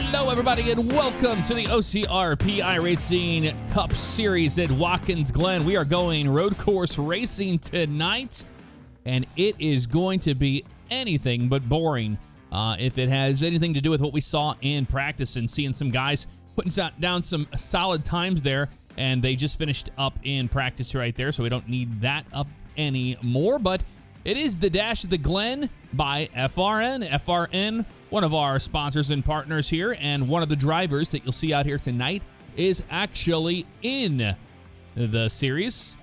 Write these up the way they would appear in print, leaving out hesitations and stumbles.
Hello, everybody, and welcome to the OCRP iRacing Cup Series at Watkins, Glen. We are going road course racing tonight, and it is going to be anything but boring if it has anything to do with what we saw in practice and seeing some guys putting down some solid times there, and they just finished up in practice right there, so we don't need that up anymore. But it is the Dash of the Glen by FRN. FRN, one of our sponsors and partners here, and one of the drivers that you'll see out here tonight is actually in the series.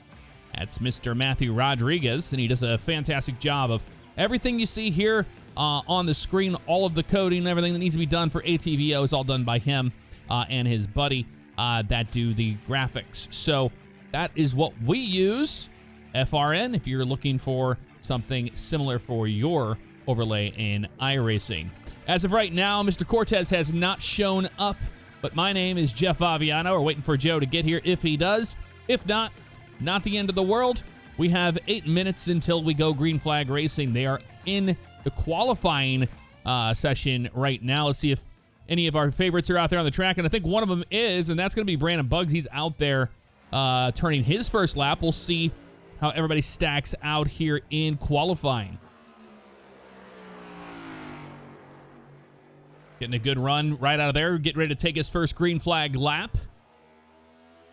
That's Mr. Matthew Rodriguez, and he does a fantastic job of everything you see here on the screen. All of the coding, everything that needs to be done for ATVO is all done by him and his buddy that do the graphics. So that is what we use, FRN, if you're looking for something similar for your overlay in iRacing. As of right now, Mr. Cortez has not shown up, but my name is Jeff Favignano. We're waiting for Joe to get here if he does. If not, not the end of the world. We have 8 minutes until we go green flag racing. They are in the qualifying session right now. Let's see if any of our favorites are out there on the track, and I think one of them is, and that's going to be Brandon Buggs. He's out there turning his first lap. We'll see how everybody stacks out here in qualifying. Getting a good run right out of there. Getting ready to take his first green flag lap.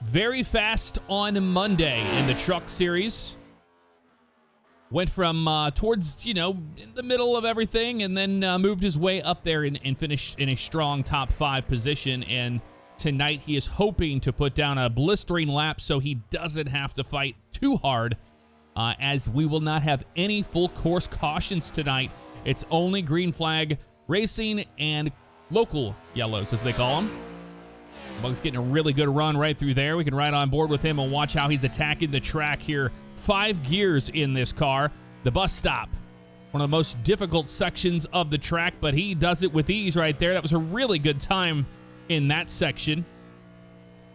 Very fast on Monday in the truck series. Went from towards, in the middle of everything, and then moved his way up there and finished in a strong top 5 position. And tonight he is hoping to put down a blistering lap so he doesn't have to fight too hard, as we will not have any full course cautions tonight. It's only green flag racing and local yellows, as they call them. Bug's getting a really good run right through there. We can ride on board with him and watch how he's attacking the track here. 5 gears in this car. The bus stop, one of the most difficult sections of the track, but he does it with ease right there. That was a really good time in that section.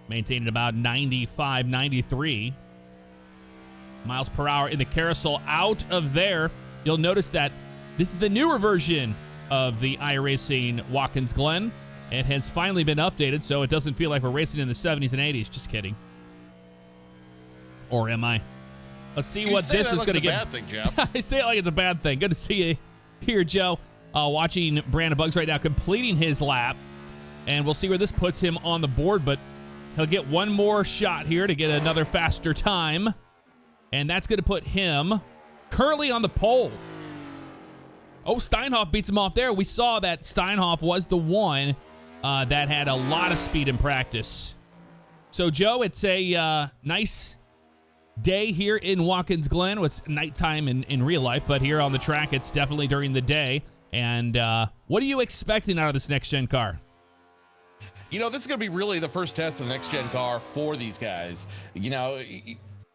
Maintaining about 95, 93 miles per hour in the carousel. Out of there, you'll notice that this is the newer version of the iRacing Watkins Glen. It has finally been updated, so it doesn't feel like we're racing in the 70s and 80s. Just kidding. Or am I? Let's see what this is going to get. Bad thing, Jeff. I say it like it's a bad thing. Good to see you here, Joe. Watching Brandon Buggs right now completing his lap. And we'll see where this puts him on the board, but he'll get one more shot here to get another faster time. And that's going to put him currently on the pole. Oh, Steinhoff beats him off there. We saw that Steinhoff was the one that had a lot of speed in practice. So, Joe, it's a nice day here in Watkins Glen. It's nighttime in real life, but here on the track, it's definitely during the day. And what are you expecting out of this next-gen car? This is going to be really the first test of the next-gen car for these guys.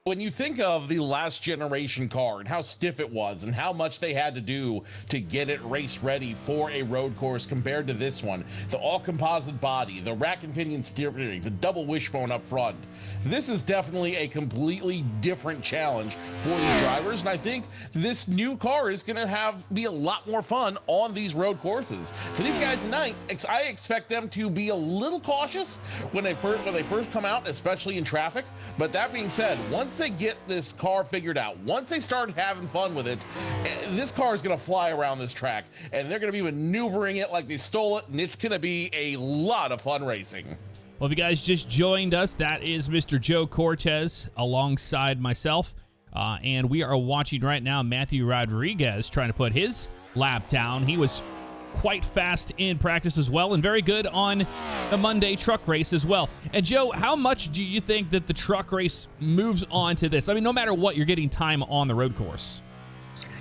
When you think of the last generation car and how stiff it was and how much they had to do to get it race ready for a road course compared to this one, the all composite body, the rack and pinion steering, the double wishbone up front, this is definitely a completely different challenge for these drivers. And I think this new car is going to be a lot more fun on these road courses. For these guys tonight, I expect them to be a little cautious when they first come out, especially in traffic. But that being said, once they get this car figured out, once they start having fun with it, this car is going to fly around this track, and they're going to be maneuvering it like they stole it, and it's going to be a lot of fun racing. Well, if you guys just joined us, that is Mr. Joe Cortez alongside myself, and we are watching right now Matthew Rodriguez trying to put his lap down. He was quite fast in practice as well, and very good on the Monday truck race as well. And Joe, how much do you think that the truck race moves on to this? I mean, no matter what, you're getting time on the road course.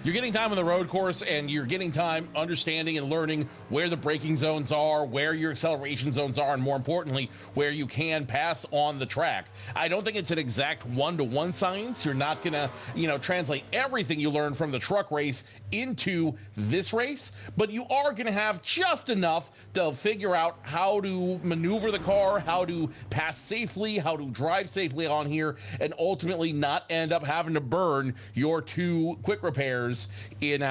You're getting time on the road course, and you're getting time understanding and learning where the braking zones are, where your acceleration zones are, and more importantly, where you can pass on the track. I don't think it's an exact one-to-one science. You're not going to, translate everything you learn from the truck race into this race, but you are going to have just enough to figure out how to maneuver the car, how to pass safely, how to drive safely on here, and ultimately not end up having to burn your 2 quick repairs cars in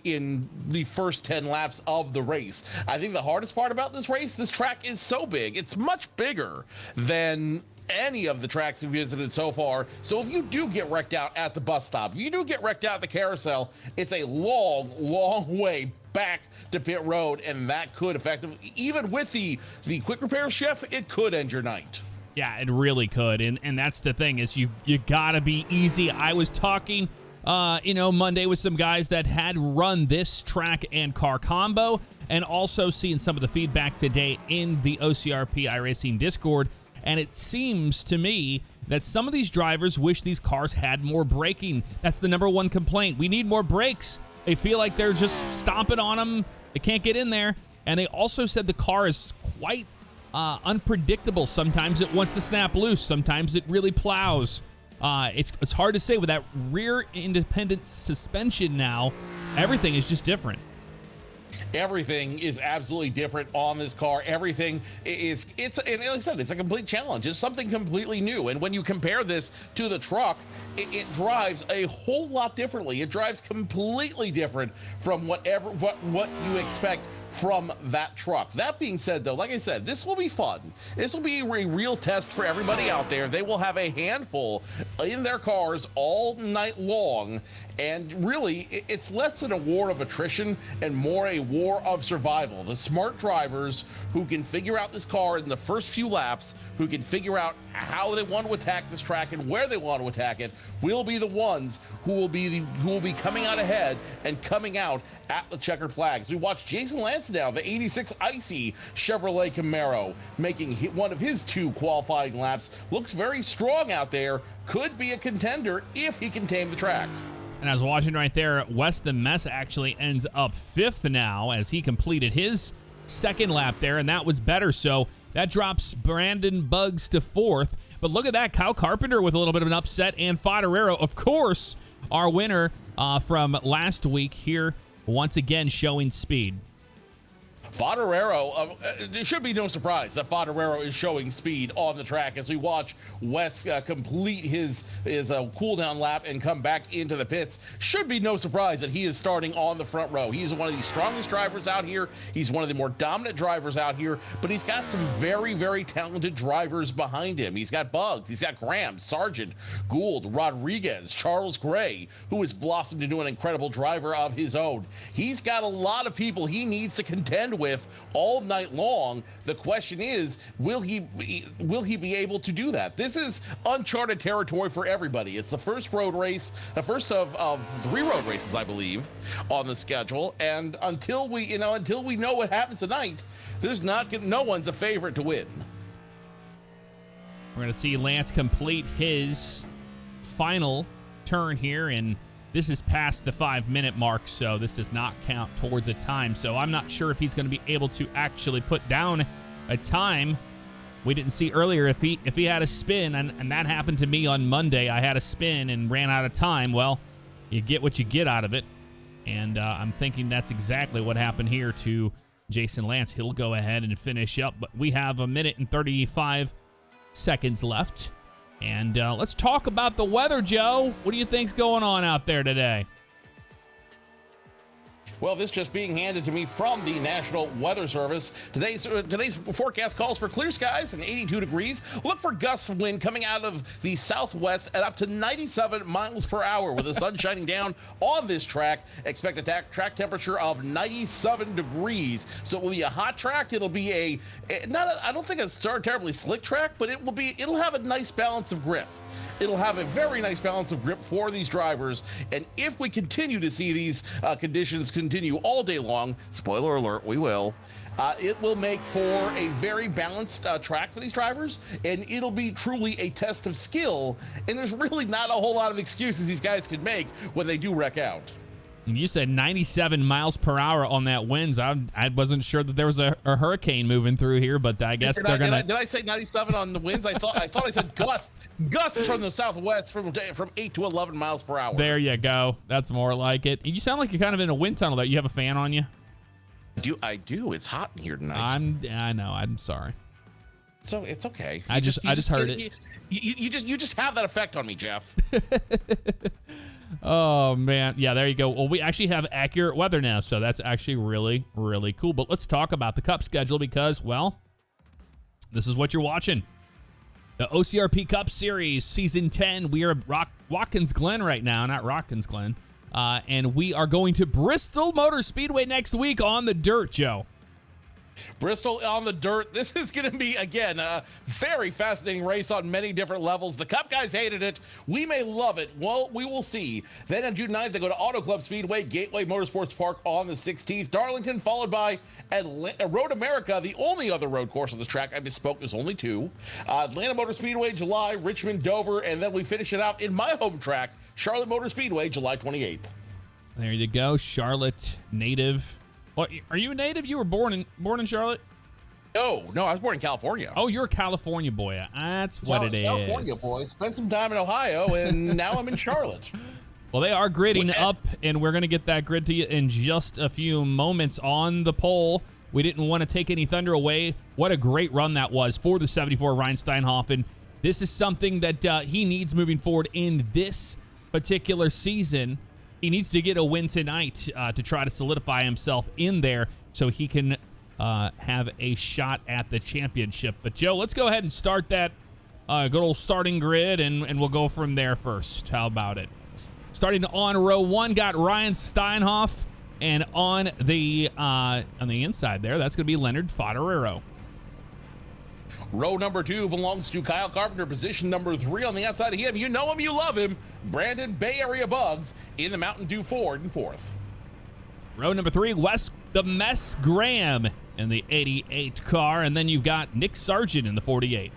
in the first 10 laps of the race. I think the hardest part about this race, this track is so big. It's much bigger than any of the tracks we've visited so far. So if you do get wrecked out at the bus stop, if you do get wrecked out at the carousel, it's a long way back to pit road, and that could effectively, even with the quick repair chef, it could end your night. Yeah, it really could, and that's the thing, is you gotta be easy. I was talking Monday with some guys that had run this track and car combo, and also seeing some of the feedback today in the OCRP iRacing Discord. And it seems to me that some of these drivers wish these cars had more braking. That's the number one complaint. We need more brakes. They feel like they're just stomping on them. They can't get in there. And they also said the car is quite unpredictable. Sometimes it wants to snap loose. Sometimes it really plows. It's hard to say with that rear independent suspension now. Everything is just different. Everything is absolutely different on this car. Everything is, and like I said, it's a complete challenge. It's something completely new. And when you compare this to the truck, it drives a whole lot differently. It drives completely different from what you expect from that truck. That being said, though, like I said, this will be fun. This will be a real test for everybody out there. They will have a handful in their cars all night long, and really, it's less an war of attrition and more a war of survival. The smart drivers who can figure out this car in the first few laps, who can figure out how they want to attack this track and where they want to attack it, will be the ones who will be coming out ahead and coming out at the checkered flags. We watched Jason Lance now, the 86 Icy Chevrolet Camaro, making one of his 2 qualifying laps. Looks very strong out there. Could be a contender if he can tame the track. And I was watching right there, Weston Mess actually ends up 5th now as he completed his 2nd lap there, and that was better. So that drops Brandon Buggs to 4th. But look at that, Kyle Carpenter with a little bit of an upset, and Favignano, of course, our winner from last week here, once again showing speed. Favignano, it should be no surprise that Favignano is showing speed on the track as we watch Wes complete his cool-down lap and come back into the pits. Should be no surprise that he is starting on the front row. He's one of the strongest drivers out here. He's one of the more dominant drivers out here, but he's got some very, very talented drivers behind him. He's got Buggs, he's got Graham, Sargent, Gould, Rodriguez, Charles Gray, who has blossomed into an incredible driver of his own. He's got a lot of people he needs to contend with all night long. The question is, will he be able to do that? This is uncharted territory for everybody. It's the first road race, the first of 3 road races, I believe, on the schedule. And until we know what happens tonight, no one's a favorite to win. We're going to see Lance complete his final turn here, and this is past the 5-minute mark, so this does not count towards a time. So I'm not sure if he's going to be able to actually put down a time. We didn't see earlier if he had a spin, and that happened to me on Monday. I had a spin and ran out of time. Well, you get what you get out of it, and I'm thinking that's exactly what happened here to Jason Lance. He'll go ahead and finish up, but we have 1 minute and 35 seconds left. And let's talk about the weather, Joe. What do you think's going on out there today? Well, this just being handed to me from the National Weather Service. Today's forecast calls for clear skies and 82 degrees. Look for gusts of wind coming out of the southwest at up to 97 miles per hour with the sun shining down on this track. Expect a track temperature of 97 degrees. So it will be a hot track. It'll be I don't think it's a terribly slick track, but it'll have a nice balance of grip. It'll have a very nice balance of grip for these drivers, and if we continue to see these conditions continue all day long, spoiler alert, we will, it will make for a very balanced track for these drivers, and it'll be truly a test of skill, and there's really not a whole lot of excuses these guys can make when they do wreck out. You said 97 miles per hour on that winds. I wasn't sure that there was a hurricane moving through here, but I guess they're going to... Did I say 97 on the winds? I thought I said gusts. Gusts from the southwest from 8 to 11 miles per hour. There you go. That's more like it. You sound like you're kind of in a wind tunnel there. You have a fan on you? I do. It's hot in here tonight. I know. I'm sorry. So it's okay. I just heard it. You just have that effect on me, Jeff. Oh, man. Yeah, there you go. Well, we actually have accurate weather now, so that's actually really, really cool. But let's talk about the Cup schedule because, well, this is what you're watching. The OCRP Cup Series, Season 10. We are at Watkins Glen right now, not Watkins Glen. And we are going to Bristol Motor Speedway next week on the dirt, Joe. Bristol on the dirt. This is going to be, again, a very fascinating race on many different levels. The Cup guys hated it. We may love it. Well, we will see. Then on June 9th, they go to Auto Club Speedway, Gateway Motorsports Park on the 16th. Darlington, followed by Road America, the only other road course on this track. I misspoke. There's only two. Atlanta Motor Speedway, July, Richmond, Dover, and then we finish it out in my home track, Charlotte Motor Speedway, July 28th. There you go. Charlotte native. Well, are you a native? You were born in Charlotte? No, I was born in California. Oh, you're a California boy. That's what it is. California boy. Spent some time in Ohio, and now I'm in Charlotte. Well, they are gridding up, and we're going to get that grid to you in just a few moments on the pole. We didn't want to take any thunder away. What a great run that was for the 74 Ryan Steinhoffen. This is something that he needs moving forward in this particular season. He needs to get a win tonight to try to solidify himself in there so he can have a shot at the championship. But, Joe, let's go ahead and start that good old starting grid, and we'll go from there first. How about it? Starting on row 1, got Ryan Steinhoff, and on the inside there, that's going to be Leonard Fodorero. Row number 2 belongs to Kyle Carpenter. Position number 3 on the outside of him. You know him, you love him. Brandon Bay Area Bugs in the Mountain Dew Ford in 4th. Row number 3, the Mess Graham in the 88 car. And then you've got Nick Sargent in the 48.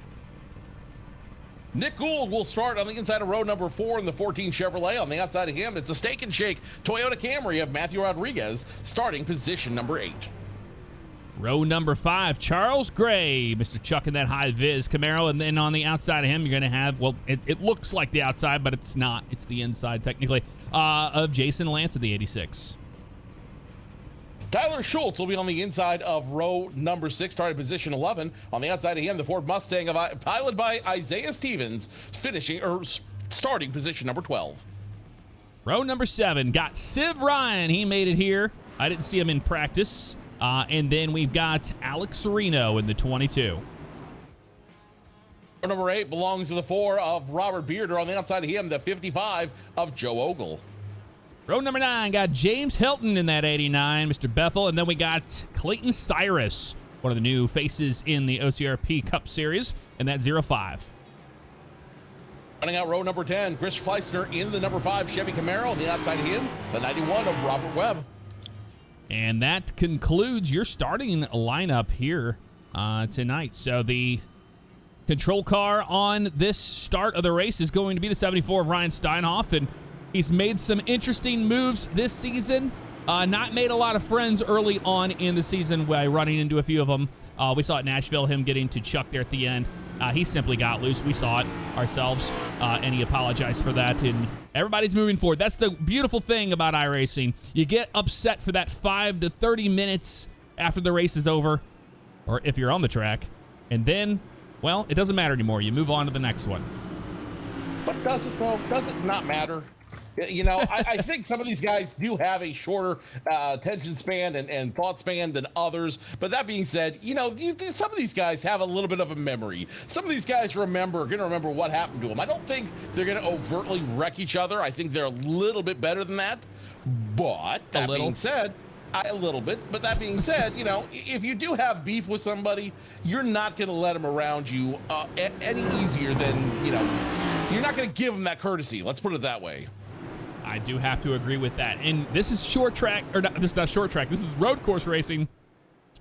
Nick Gould will start on the inside of row number 4 in the 14 Chevrolet. On the outside of him, it's a Steak and Shake Toyota Camry of Matthew Rodriguez, starting position number 8. Row number 5, Charles Gray, Mr. Chuck in that high vis Camaro. And then on the outside of him, you're going to have, well, it looks like the outside, but it's not. It's the inside, technically, of Jason Lance of the 86. Tyler Schultz will be on the inside of row number 6, starting position 11. On the outside of him, the Ford Mustang, piloted by Isaiah Stevens, starting position number 12. Row number 7, got Civ Ryan. He made it here. I didn't see him in practice. And then we've got Alex Reno in the 22. Row number 8 belongs to the 4 of Robert Bearder. On the outside of him, the 55 of Joe Ogle. Row number 9 got James Hilton in that 89, Mr. Bethel. And then we got Clayton Cyrus, one of the new faces in the OCRP Cup Series, in that 05. Running out row number 10, Chris Fleissner in the number 5 Chevy Camaro. On the outside of him, the 91 of Robert Webb. And that concludes your starting lineup here tonight. So the control car on this start of the race is going to be the 74 of Ryan Steinhoff, and he's made some interesting moves this season. Not made a lot of friends early on in the season by running into a few of them. We saw at Nashville him getting to Chuck there at the end. He simply got loose. We saw it ourselves, and he apologized for that. And everybody's moving forward. That's the beautiful thing about iRacing. You get upset for that 5 to 30 minutes after the race is over, or if you're on the track, and then, well, it doesn't matter anymore. You move on to the next one. But does it, though? Does it not matter? You know, I think some of these guys do have a shorter attention span and thought span than others. But that being said, you know, some of these guys have a little bit of a memory. Some of these guys going to remember what happened to them. I don't think they're going to overtly wreck each other. I think they're a little bit better than that. But that being said, a little bit. But that being said, you know, if you do have beef with somebody, you're not going to let them around you any easier than, you know, you're not going to give them that courtesy. Let's put it that way. I do have to agree with that. And this is short track, or not, this is not short track. This is road course racing.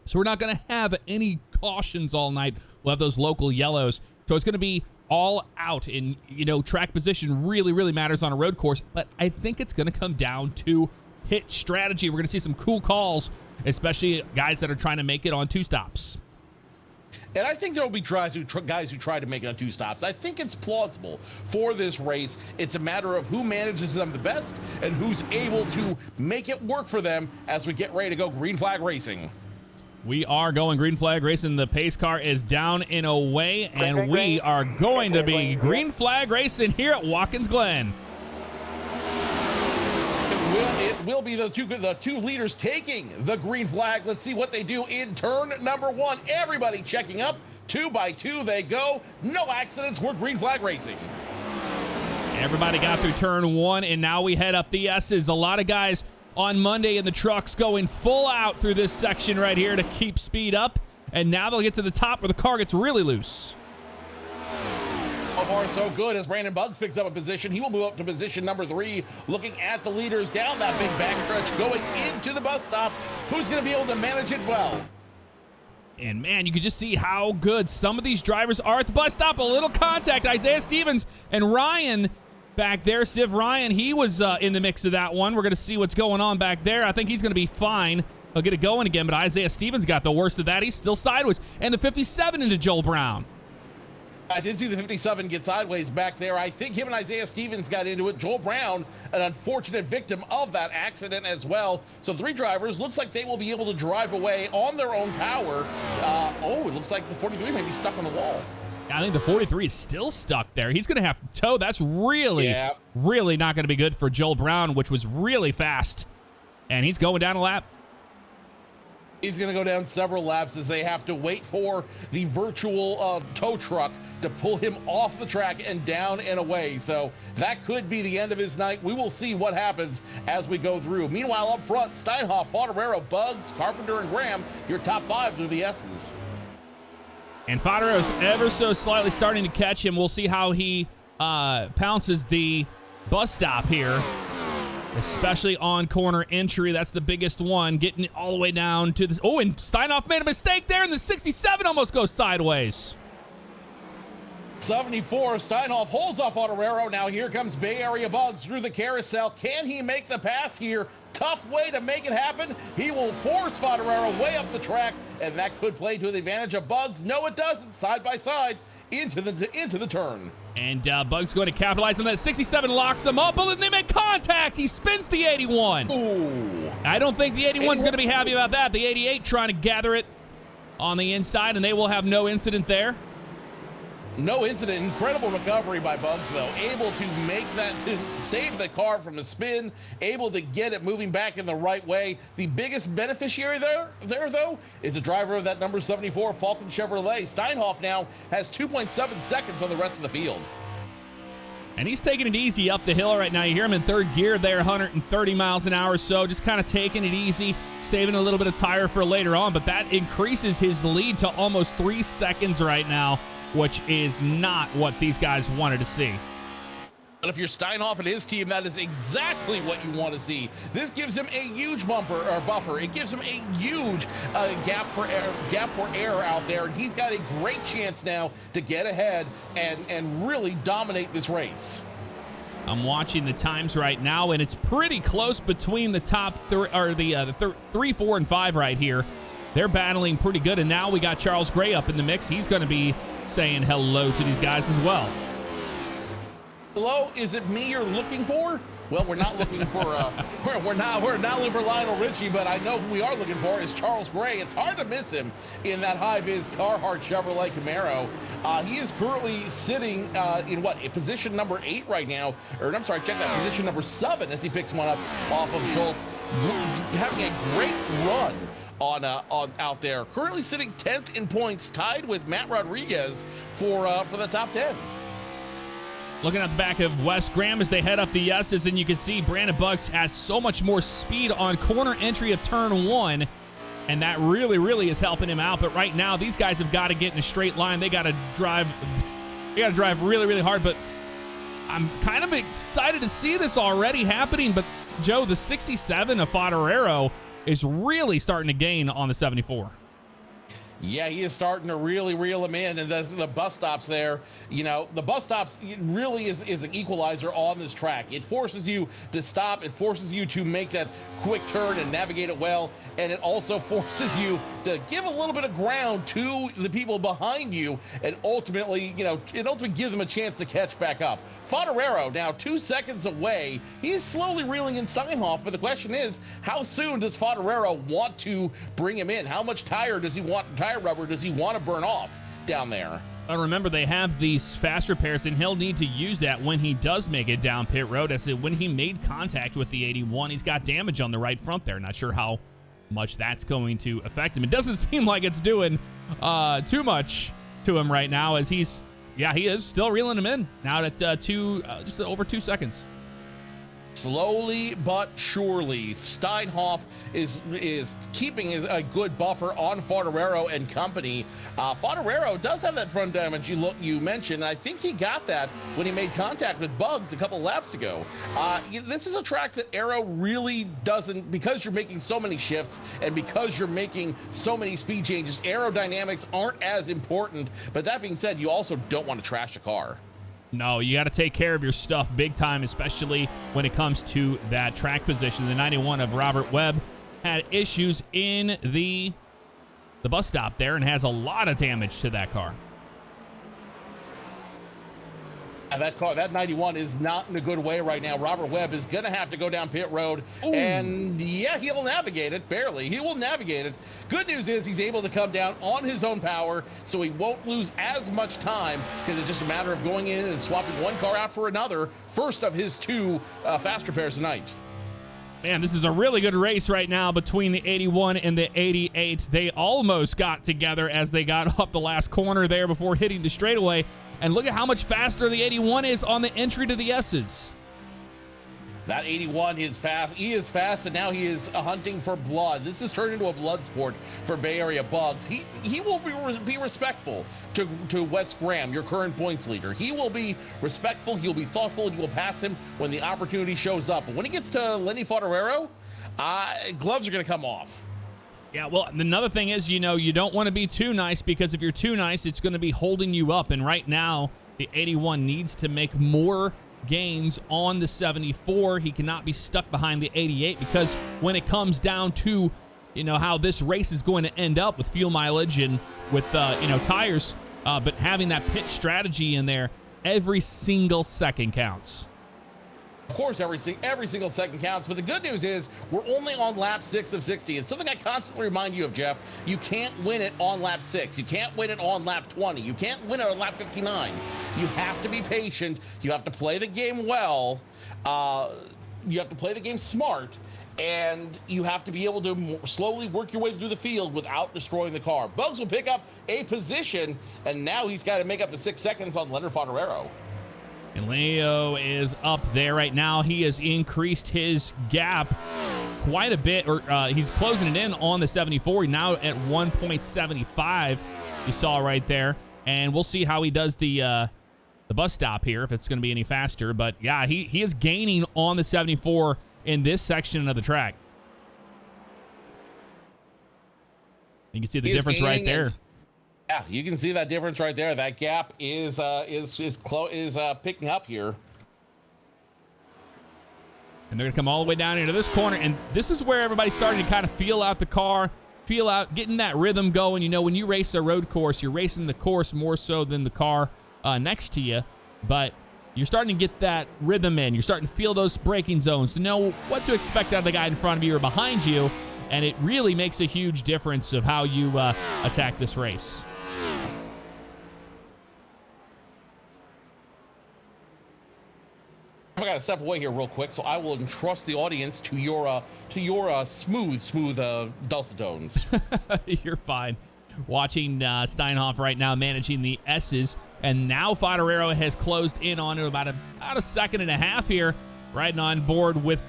So we're not going to have any cautions all night. We'll have those local yellows. So it's going to be all out. And, you know, track position really, really matters on a road course. But I think it's going to come down to pit strategy. We're going to see some cool calls, especially guys that are trying to make it on 2 stops. And I think there will be guys who try to make it on 2 stops. I think it's plausible for this race. It's a matter of who manages them the best and who's able to make it work for them as we get ready to go green flag racing. We are going green flag racing. The pace car is down and away, and we are going to be green flag racing here at Watkins Glen. It will be the two leaders taking the green flag. Let's see what they do in turn number 1. Everybody checking up. 2 by 2 they go. No accidents. We're green flag racing. Everybody got through turn 1, and now we head up the S's. A lot of guys on Monday in the trucks going full out through this section right here to keep speed up, and now they'll get to the top where the car gets really loose. So far, so good as Brandon Buggs picks up a position. He will move up to position number 3, looking at the leaders down that big backstretch, going into the bus stop. Who's going to be able to manage it well? And man, you can just see how good some of these drivers are at the bus stop. A little contact. Isaiah Stevens and Ryan back there. Civ Ryan, he was in the mix of that one. We're going to see what's going on back there. I think he's going to be fine. He'll get it going again, but Isaiah Stevens got the worst of that. He's still sideways. And the 57 into Joel Brown. I did see the 57 get sideways back there. I think him and Isaiah Stevens got into it. Joel Brown, an unfortunate victim of that accident as well. So 3 drivers, looks like they will be able to drive away on their own power. It looks like the 43 may be stuck on the wall. I think the 43 is still stuck there. He's going to have to tow. That's really not going to be good for Joel Brown, which was really fast. And he's going down a lap. He's going to go down several laps as they have to wait for the virtual tow truck to pull him off the track and down and away. So that could be the end of his night. We will see what happens as we go through. Meanwhile, up front, Steinhoff, Fautorero, Buggs, Carpenter, and Graham, your top 5 through the S's. And Fautorero's ever so slightly starting to catch him. We'll see how he pounces the bus stop here, especially on corner entry. That's the biggest one, getting it all the way down to this. Oh, and Steinhoff made a mistake there, and the 67 almost goes sideways. 74, Steinhoff holds off Fautorero. Now here comes Bay Area Buggs through the carousel. Can he make the pass here? Tough way to make it happen. He will force Fautorero way up the track, and that could play to the advantage of Buggs. No, it doesn't. Side by side into the turn. And Buggs going to capitalize on that. 67 locks him up, but then they make contact. He spins the 81. Ooh. I don't think the 81's going to be happy about that. The 88 trying to gather it on the inside, and they will have no incident there. No incident. Incredible recovery by Buggs, though. Able to make that, to save the car from the spin, able to get it moving back in the right way. The biggest beneficiary there though, is the driver of that number 74 Falcon Chevrolet. Steinhoff now has 2.7 seconds on the rest of the field. And he's taking it easy up the hill right now. You hear him in third gear there, 130 miles an hour or so, just kind of taking it easy, saving a little bit of tire for later on, but that increases his lead to almost 3 seconds right now, which is not what these guys wanted to see. But if you're Steinhoff and his team, that is exactly what you want to see. This gives him a huge buffer. It gives him a huge gap for air out there, and he's got a great chance now to get ahead and really dominate this race. I'm watching the times right now, and it's pretty close between the top the 3, 4, and 5 right here. They're battling pretty good, and now we got Charles Gray up in the mix. He's going to be saying hello to these guys as well. Hello, is it me you're looking for? Well, we're not looking for we're not looking for Lionel Richie, but I know who we are looking for is Charles Gray. It's hard to miss him in that high-vis Carhartt Chevrolet Camaro. He is currently sitting in position number 8 right now, or I'm sorry, check that, position number 7 as he picks one up off of Schultz, having a great run on out there. Currently sitting 10th in points, tied with Matt Rodriguez for the top 10. Looking at the back of Wes Graham as they head up the S's, and you can see Brandon Buggs has so much more speed on corner entry of turn 1, and that really, really is helping him out. But right now, these guys have got to get in a straight line. They got to drive really, really hard. But I'm kind of excited to see this already happening. But Joe, the 67 of Fautorero is really starting to gain on the 74. Yeah, he is starting to really reel him in, and the bus stops there. You know, the bus stops really is an equalizer on this track. It forces you to stop. It forces you to make that quick turn and navigate it well, and it also forces you to give a little bit of ground to the people behind you, and ultimately, it ultimately gives them a chance to catch back up. Fautorero now 2 seconds away. He's slowly reeling in Steinhoff, but the question is, how soon does Fautorero want to bring him in? How much tire rubber does he want to burn off down there? But remember, they have these fast repairs, and he'll need to use that when he does make it down pit road. As when he made contact with the 81, he's got damage on the right front there. Not sure how much that's going to affect him. It doesn't seem like it's doing too much to him right now, as he is still reeling him in now at just over 2 seconds. Slowly but surely, Steinhoff is keeping a good buffer on Frontrunners and company. Frontrunners does have that front damage you mentioned. I think he got that when he made contact with Bugs a couple laps ago. This is a track that Aero really doesn't, because you're making so many shifts and because you're making so many speed changes, aerodynamics aren't as important. But that being said, you also don't want to trash a car. No, you got to take care of your stuff big time, especially when it comes to that track position. The 91 of Robert Webb had issues in the bus stop there and has a lot of damage to that car. And that 91 is not in a good way right now. Robert Webb is going to have to go down pit road. Ooh. And yeah, he'll navigate it, barely. He will navigate it. Good news is he's able to come down on his own power, so he won't lose as much time, because it's just a matter of going in and swapping one car out for another. First of his two fast repairs tonight. Man, this is a really good race right now between the 81 and the 88. They almost got together as they got up the last corner there before hitting the straightaway. And look at how much faster the 81 is on the entry to the S's. That 81 is fast. He is fast, and now he is hunting for blood. This has turned into a blood sport for Bay Area Bugs. He will be respectful to Wes Graham, your current points leader. He will be respectful. He'll be thoughtful. He will pass him when the opportunity shows up. But when he gets to Lenny Frontrunners, gloves are going to come off. Yeah, well, another thing is, you don't want to be too nice, because if you're too nice, it's going to be holding you up. And right now, the 81 needs to make more gains on the 74. He cannot be stuck behind the 88, because when it comes down to, how this race is going to end up with fuel mileage and with, tires, but having that pit strategy in there, every single second counts. Of course, every single second counts, but the good news is we're only on lap 6 of 60. It's something I constantly remind you of, Jeff. You can't win it on lap 6. You can't win it on lap 20. You can't win it on lap 59. You have to be patient. You have to play the game well. You have to play the game smart, and you have to be able to slowly work your way through the field without destroying the car. Bugs will pick up a position, and now he's got to make up the 6 seconds on Leonard Frontrunners. And Leo is up there right now. He has increased his gap quite a bit, or he's closing it in on the 74, now at 1.75. You saw right there. And we'll see how he does the bus stop here, if it's going to be any faster. But yeah, he is gaining on the 74 in this section of the track. You can see the difference right there. Yeah, you can see that difference right there. That gap is picking up here. And they're going to come all the way down into this corner. And this is where everybody's starting to kind of feel out the car, getting that rhythm going. When you race a road course, you're racing the course more so than the car next to you. But you're starting to get that rhythm in. You're starting to feel those braking zones, to know what to expect out of the guy in front of you or behind you. And it really makes a huge difference of how you attack this race. I gotta step away here real quick, so I will entrust the audience to your smooth dulcet tones. You're fine. Watching Steinhoff right now managing the S's, and now Frontrunners has closed in on it about a second and a half here, riding on board with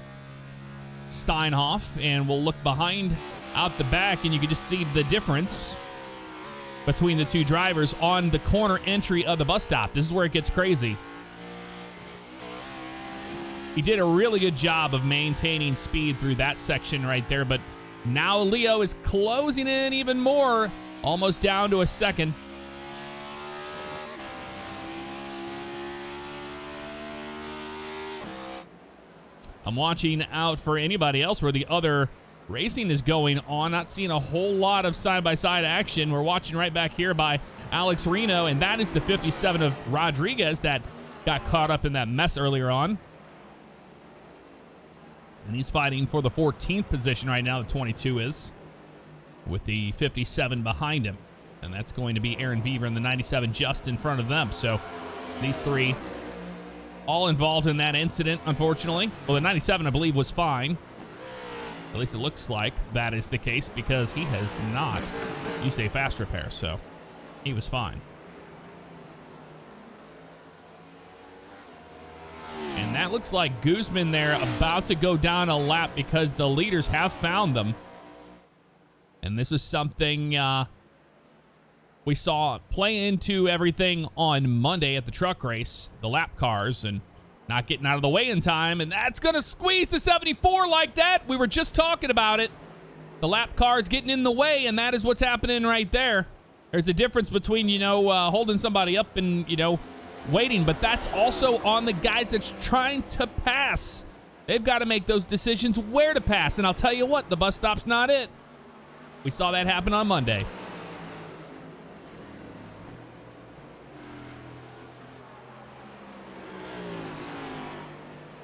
Steinhoff, and we'll look behind out the back, and you can just see the difference between the two drivers on the corner entry of the bus stop. This is where it gets crazy. He did a really good job of maintaining speed through that section right there, but now Leo is closing in even more, almost down to a second. I'm watching out for anybody else where the other racing is going on. Not seeing a whole lot of side-by-side action. We're watching right back here by Alex Reno, and that is the 57 of Rodriguez that got caught up in that mess earlier on. And he's fighting for the 14th position right now, the 22 is, with the 57 behind him. And that's going to be Aaron Beaver in the 97 just in front of them. So these three all involved in that incident, unfortunately. Well, the 97, I believe, was fine. At least it looks like that is the case because he has not used a fast repair, so he was fine. And that looks like Guzman there about to go down a lap because the leaders have found them. And this was something we saw play into everything on Monday at the truck race, the lap cars, and not getting out of the way in time, and that's going to squeeze the 74 like that. We were just talking about it. The lap cars getting in the way, and that is what's happening right there. There's a difference between, holding somebody up and, waiting, but that's also on the guys that's trying to pass. They've got to make those decisions where to pass, and I'll tell you what, the bus stop's not it. We saw that happen on Monday.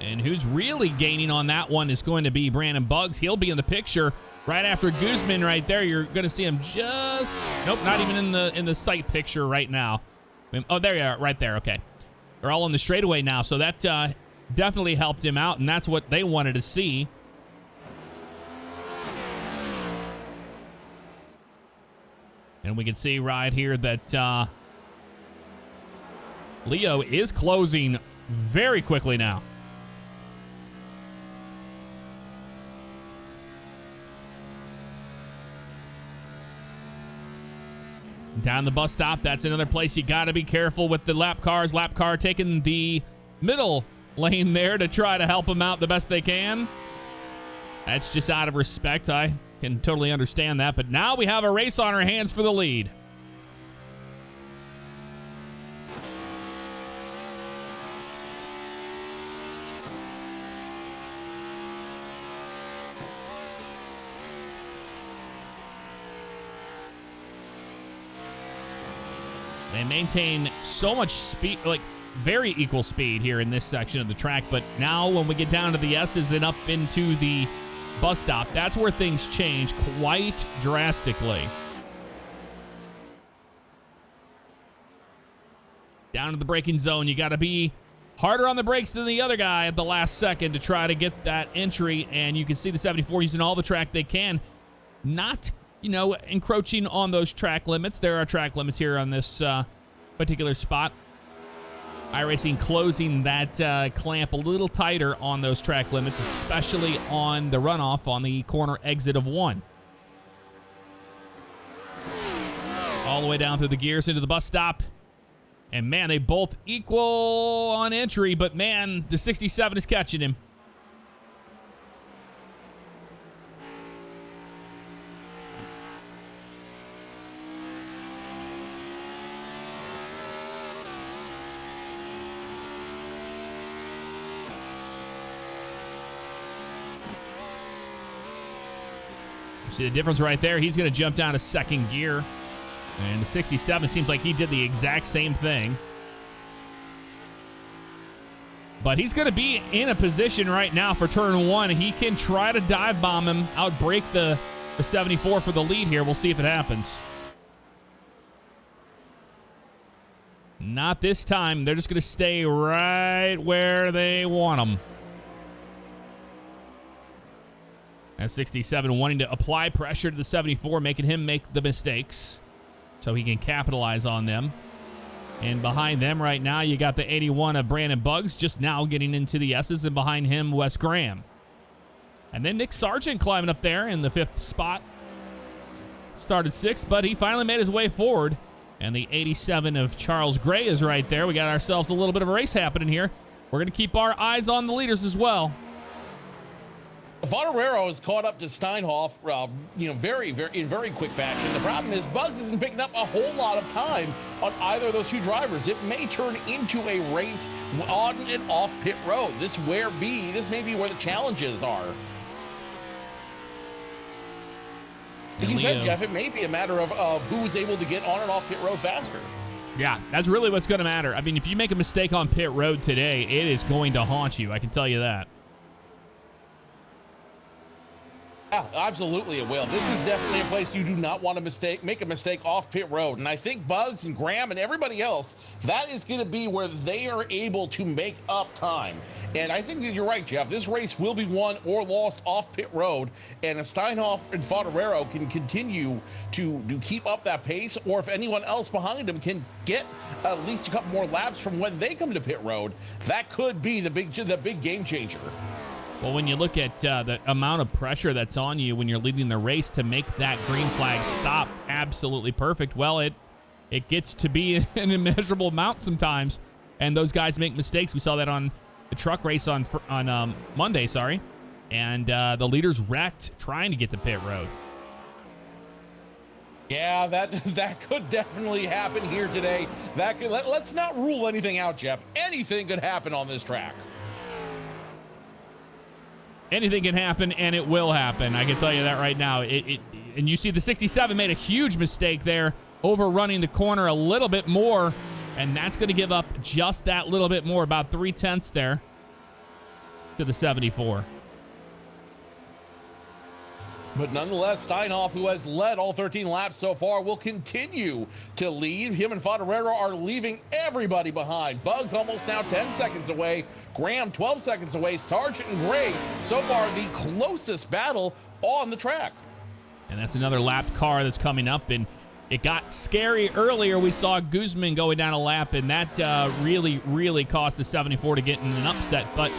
And who's really gaining on that one is going to be Brandon Buggs. He'll be in the picture right after Guzman right there. You're going to see him just... Nope, not even in the sight picture right now. Oh, there you are, right there. Okay. They're all on the straightaway now, so that definitely helped him out, and that's what they wanted to see. And we can see right here that Leo is closing very quickly now. Down the bus stop, that's another place you got to be careful with the lap cars. Lap car taking the middle lane there to try to help them out the best they can. That's just out of respect. I can totally understand that. But now we have a race on our hands for the lead. They maintain so much speed, like very equal speed here in this section of the track. But now when we get down to the S's and up into the bus stop, that's where things change quite drastically. Down to the braking zone, you got to be harder on the brakes than the other guy at the last second to try to get that entry. And you can see the 74 using all the track they can. Not encroaching on those track limits. There are track limits here on this particular spot. iRacing closing that clamp a little tighter on those track limits, especially on the runoff on the corner exit of 1. All the way down through the gears into the bus stop. And man, they both equal on entry, but man, the 67 is catching him. See the difference right there? He's going to jump down to second gear. And the 67 seems like he did the exact same thing. But he's going to be in a position right now for turn 1. He can try to dive bomb him, outbrake the 74 for the lead here. We'll see if it happens. Not this time. They're just going to stay right where they want them. At 67, wanting to apply pressure to the 74, making him make the mistakes so he can capitalize on them. And behind them right now, you got the 81 of Brandon Buggs just now getting into the S's, and behind him, Wes Graham. And then Nick Sargent climbing up there in the 5th spot. Started 6th, but he finally made his way forward. And the 87 of Charles Gray is right there. We got ourselves a little bit of a race happening here. We're going to keep our eyes on the leaders as well. Vonarero is caught up to Steinhoff, in very quick fashion. The problem is Buggs isn't picking up a whole lot of time on either of those two drivers. It may turn into a race on and off pit road. This may be where the challenges are. Like you said, Jeff, it may be a matter of who's able to get on and off pit road faster. Yeah, that's really what's going to matter. I mean, if you make a mistake on pit road today, it is going to haunt you. I can tell you that. Yeah, absolutely it will. This is definitely a place you do not want to make a mistake off pit road. And I think Bugs and Graham and everybody else, that is going to be where they are able to make up time. And I think that you're right, Jeff. This race will be won or lost off pit road. And if Steinhoff and Favignano can continue to keep up that pace, or if anyone else behind them can get at least a couple more laps from when they come to pit road, that could be the big game changer. Well, when you look at the amount of pressure that's on you when you're leading the race to make that green flag stop absolutely perfect, well, it gets to be an immeasurable amount sometimes, and those guys make mistakes. We saw that on the truck race on Monday, and the leaders wrecked trying to get to pit road. Yeah, that could definitely happen here today. Let's not rule anything out, Jeff. Anything could happen on this track. Anything can happen, and it will happen. I can tell you that right now. And you see the 67 made a huge mistake there, overrunning the corner a little bit more, and that's going to give up just that little bit more, about 0.3 there to the 74. But nonetheless, Steinhoff, who has led all 13 laps so far, will continue to lead. Him and Favignano are leaving everybody behind. Bugs almost now 10 seconds away. Graham 12 seconds away. Sargent and Gray, so far the closest battle on the track. And that's another lapped car that's coming up, and it got scary earlier. We saw Guzman going down a lap, and that really, really caused the 74 to get in an upset. But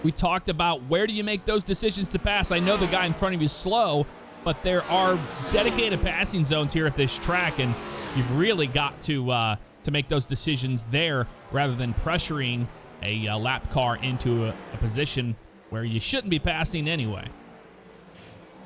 we talked about where do you make those decisions to pass. I know the guy in front of you is slow, but there are dedicated passing zones here at this track, and you've really got to make those decisions there rather than pressuring a lap car into a position where you shouldn't be passing anyway.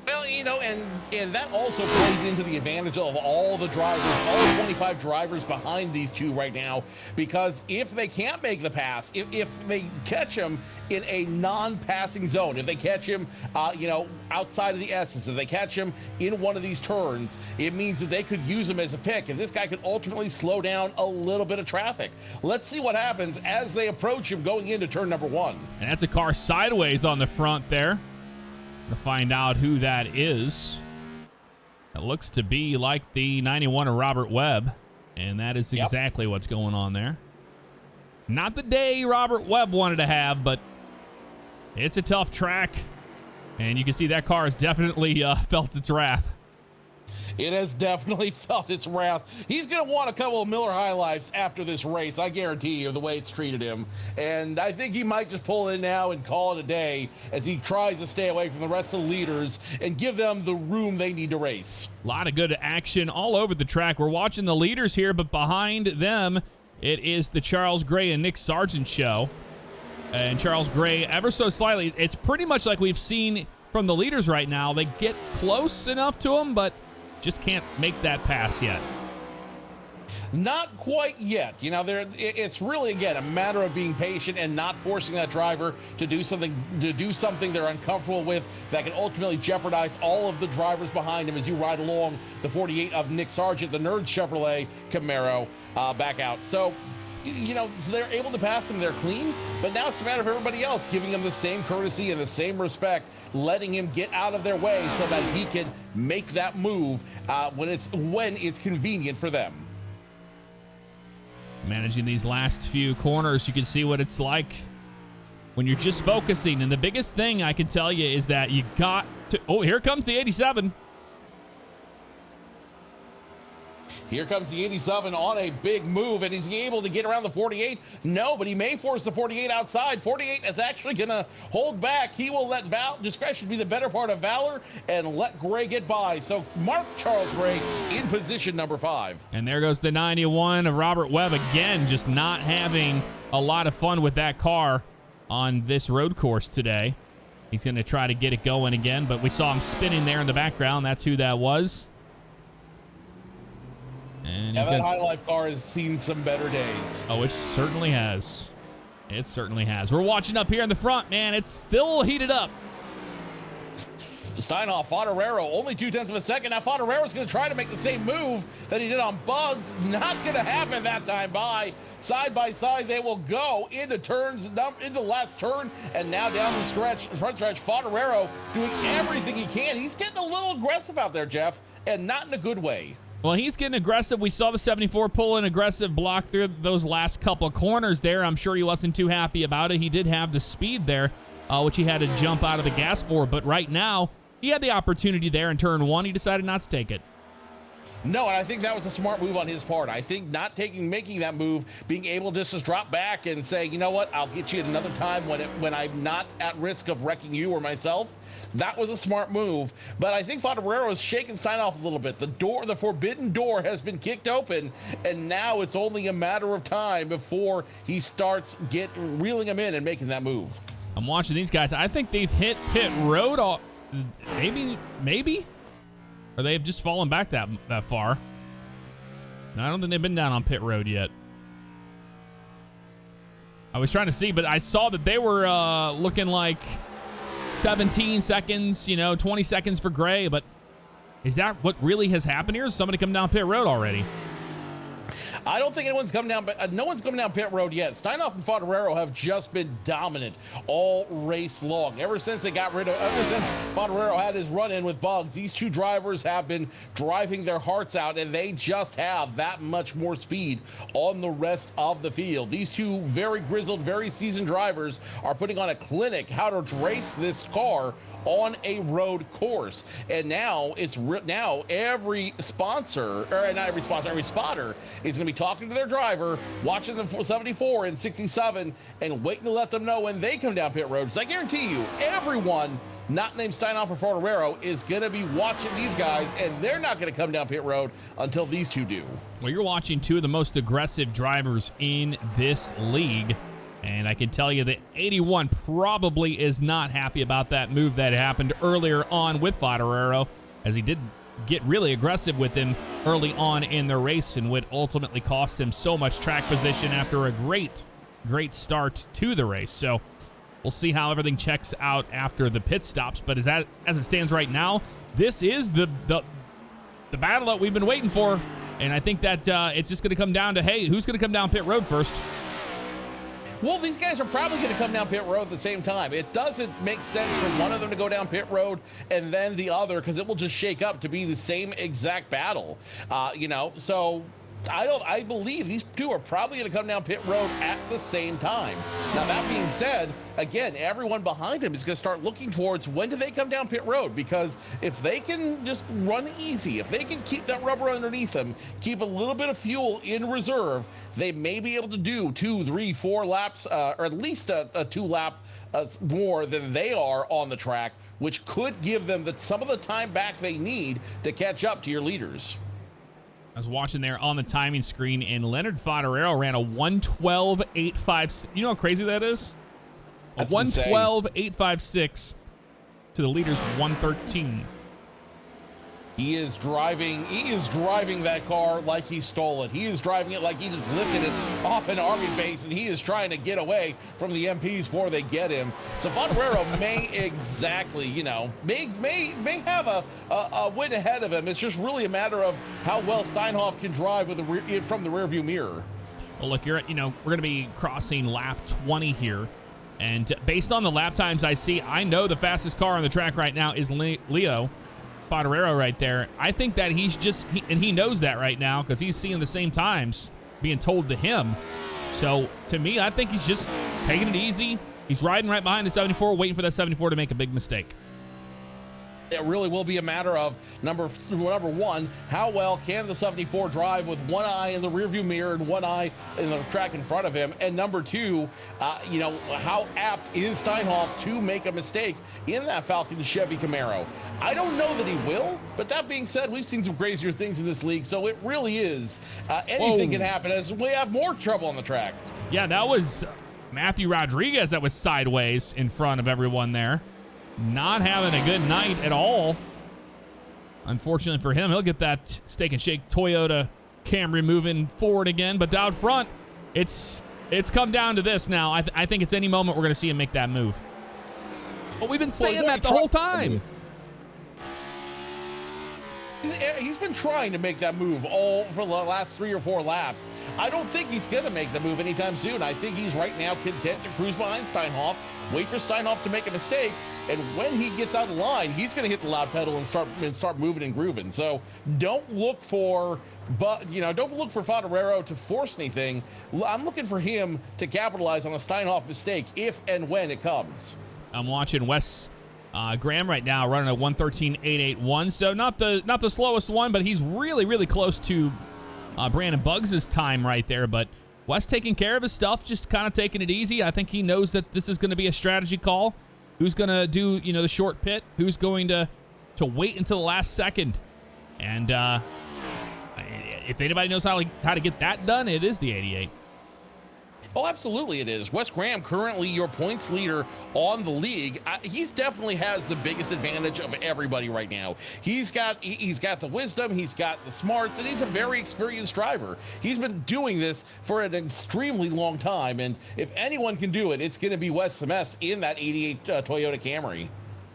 Well, you know, and that also plays into the advantage of all the drivers, all 25 drivers behind these two right now, because if they can't make the pass, if they catch him in a non-passing zone, if they catch him, outside of the S's, if they catch him in one of these turns, it means that they could use him as a pick, and this guy could ultimately slow down a little bit of traffic. Let's see what happens as they approach him going into turn number 1. And that's a car sideways on the front there. To find out who that is. It looks to be like the 91 of Robert Webb, and that is exactly what's going on there. Not the day Robert Webb wanted to have, but it's a tough track, and you can see that car has definitely felt its wrath. It has definitely felt its wrath. He's going to want a couple of Miller High Lifes after this race, I guarantee you, the way it's treated him. And I think he might just pull in now and call it a day as he tries to stay away from the rest of the leaders and give them the room they need to race. A lot of good action all over the track. We're watching the leaders here, but behind them, it is the Charles Gray and Nick Sargent show. And Charles Gray, ever so slightly, it's pretty much like we've seen from the leaders right now. They get close enough to him, but just can't make that pass yet. Not quite yet. You know, it's really, again, a matter of being patient and not forcing that driver to do something they're uncomfortable with that can ultimately jeopardize all of the drivers behind him as you ride along the 48 of Nick Sargent, the Nerd Chevrolet Camaro, back out. So, so they're able to pass him. They're clean, but now it's a matter of everybody else giving him the same courtesy and the same respect, letting him get out of their way so that he can make that move when it's convenient for them. Managing these last few corners, you can see what it's like when you're just focusing. And the biggest thing I can tell you is that you got to... Oh, here comes the 87. Here comes the 87 on a big move, and is he able to get around the 48? No, but he may force the 48 outside. 48 is actually going to hold back. He will let discretion be the better part of valor and let Gray get by. So mark Charles Gray in position number 5. And there goes the 91 of Robert Webb again, just not having a lot of fun with that car on this road course today. He's going to try to get it going again, but we saw him spinning there in the background. That's who that was. And that High Life car has seen some better days. Oh, it certainly has. It certainly has. We're watching up here in the front, man. It's still heated up. Steinhoff, Favignano, only 0.2 of a second. Now Favignano's going to try to make the same move that he did on Bugs. Not going to happen that time. By side, they will go into turns, into the last turn, and now down the stretch, front stretch. Favignano doing everything he can. He's getting a little aggressive out there, Jeff, and not in a good way. Well, he's getting aggressive. We saw the 74 pull an aggressive block through those last couple of corners there. I'm sure he wasn't too happy about it. He did have the speed there, which he had to jump out of the gas for. But right now, he had the opportunity there in turn one. He decided not to take it. No, and I think that was a smart move on his part. I think not making that move, being able just to drop back and say, you know what, I'll get you at another time when I'm not at risk of wrecking you or myself. That was a smart move. But I think Favignano is shaking Steinhoff a little bit. The forbidden door has been kicked open, and now it's only a matter of time before he starts reeling him in and making that move. I'm watching these guys. I think they've hit pit road. Maybe? Or they've just fallen back that far. No, I don't think they've been down on pit road yet. I was trying to see, but I saw that they were looking like 17 seconds, 20 seconds for Gray. But is that what really has happened here? Is somebody come down pit road already? I don't think anyone's come down, but no one's come down pit road yet. Steinhoff and Favignano have just been dominant all race long. Ever since Favignano had his run in with Bugs, these two drivers have been driving their hearts out, and they just have that much more speed on the rest of the field. These two very grizzled, very seasoned drivers are putting on a clinic how to race this car on a road course. And now every spotter is going to be talking to their driver, watching the 74 and 67, and waiting to let them know when they come down pit road. So I guarantee you, everyone not named Steinhoff or Favignano is going to be watching these guys, and they're not going to come down pit road until these two do. Well, you're watching two of the most aggressive drivers in this league. And I can tell you that 81 probably is not happy about that move that happened earlier on with Favignano, as he did get really aggressive with him early on in the race and would ultimately cost him so much track position after a great start to the race. So we'll see how everything checks out after the pit stops. But as it stands right now, this is the battle that we've been waiting for. And I think that it's just going to come down to, hey, who's going to come down pit road first? Well, these guys are probably going to come down pit road at the same time. It doesn't make sense for one of them to go down pit road and then the other, because it will just shake up to be the same exact battle. So I believe these two are probably going to come down pit road at the same time. Now, that being said, again, everyone behind him is going to start looking towards when do they come down pit road, because if they can just run easy, if they can keep that rubber underneath them, keep a little bit of fuel in reserve, they may be able to do 2, 3, 4 laps, or at least a 2-lap more than they are on the track, which could give them some of the time back they need to catch up to your leaders. I was watching there on the timing screen, and Leonard Favignano ran a 1:12.85. You know how crazy that is? A 1:12.856 to the leader's 1:13. He is driving that car like he stole it. He is driving it like he just lifted it off an army base, and he is trying to get away from the MPs before they get him. So Favignano may have a win ahead of him. It's just really a matter of how well Steinhoff can drive from the rearview mirror. Well, look, we're going to be crossing lap 20 here. And based on the lap times I see, I know the fastest car on the track right now is Leo Favignano right there. I think that he knows that right now because he's seeing the same times being told to him. So to me, I think he's just taking it easy. He's riding right behind the 74, waiting for that 74 to make a big mistake. It really will be a matter of number one, how well can the 74 drive with one eye in the rearview mirror and one eye in the track in front of him, and number two, how apt is Steinhoff to make a mistake in that Falcon Chevy Camaro. I don't know that he will, but that being said, we've seen some crazier things in this league, so it really is anything can happen as we have more trouble on the track. Yeah, that was Matthew Rodriguez that was sideways in front of everyone there. Not having a good night at all. Unfortunately for him, he'll get that Steak and Shake Toyota Camry moving forward again. But down front, it's come down to this now. I think it's any moment we're going to see him make that move. But we've been saying that the whole time. He's been trying to make that move all for the last 3 or 4 laps. I don't think he's going to make the move anytime soon. I think he's right now content to cruise behind Steinhoff, wait for Steinhoff to make a mistake, and when he gets out of line, he's going to hit the loud pedal and start moving and grooving. So don't look for Favignano to force anything. I'm looking for him to capitalize on a Steinhoff mistake if and when it comes. I'm watching Wes Graham right now running a 1:13.881, so not the slowest one, but he's really close to Brandon Buggs' time right there. But Wes taking care of his stuff, just kind of taking it easy. I think he knows that this is going to be a strategy call. Who's going to do the short pit? Who's going to wait until the last second? And if anybody knows how to get that done, it is the 88. Oh, absolutely it is. Wes Graham, currently your points leader on the league. He's definitely has the biggest advantage of everybody right now. He's got the wisdom, he's got the smarts, and he's a very experienced driver. He's been doing this for an extremely long time, and if anyone can do it, it's going to be Wes the Mess in that 88 Toyota Camry.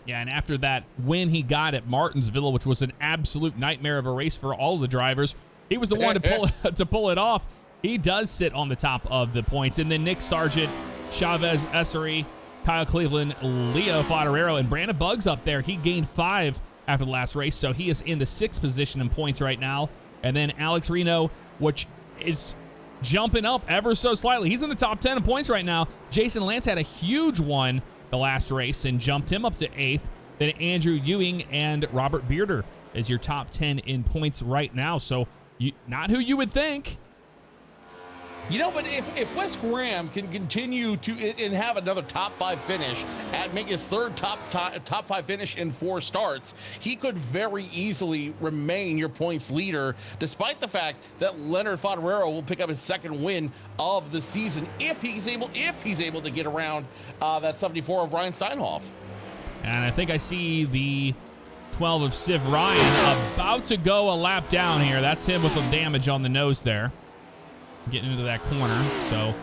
Yeah, and after that win he got at Martinsville, which was an absolute nightmare of a race for all the drivers, he was the one to pull it off. He does sit on the top of the points. And then Nick Sargent, Chavez Essery, Kyle Cleveland, Leo Fodorero, and Brandon Buggs up there. He gained 5 after the last race, so he is in the 6th position in points right now. And then Alex Reno, which is jumping up ever so slightly. He's in the top 10 in points right now. Jason Lance had a huge one the last race and jumped him up to 8th. Then Andrew Ewing and Robert Bearder is your top 10 in points right now. So not who you would think. But if Wes Graham can continue and have another top 5 finish, make his third top 5 finish in 4 starts, he could very easily remain your points leader, despite the fact that Leonard Fodorero will pick up his 2nd win of the season if he's able to get around that 74 of Ryan Steinhoff. And I think I see the 12 of Civ Ryan about to go a lap down here. That's him with some damage on the nose there, getting into that corner. So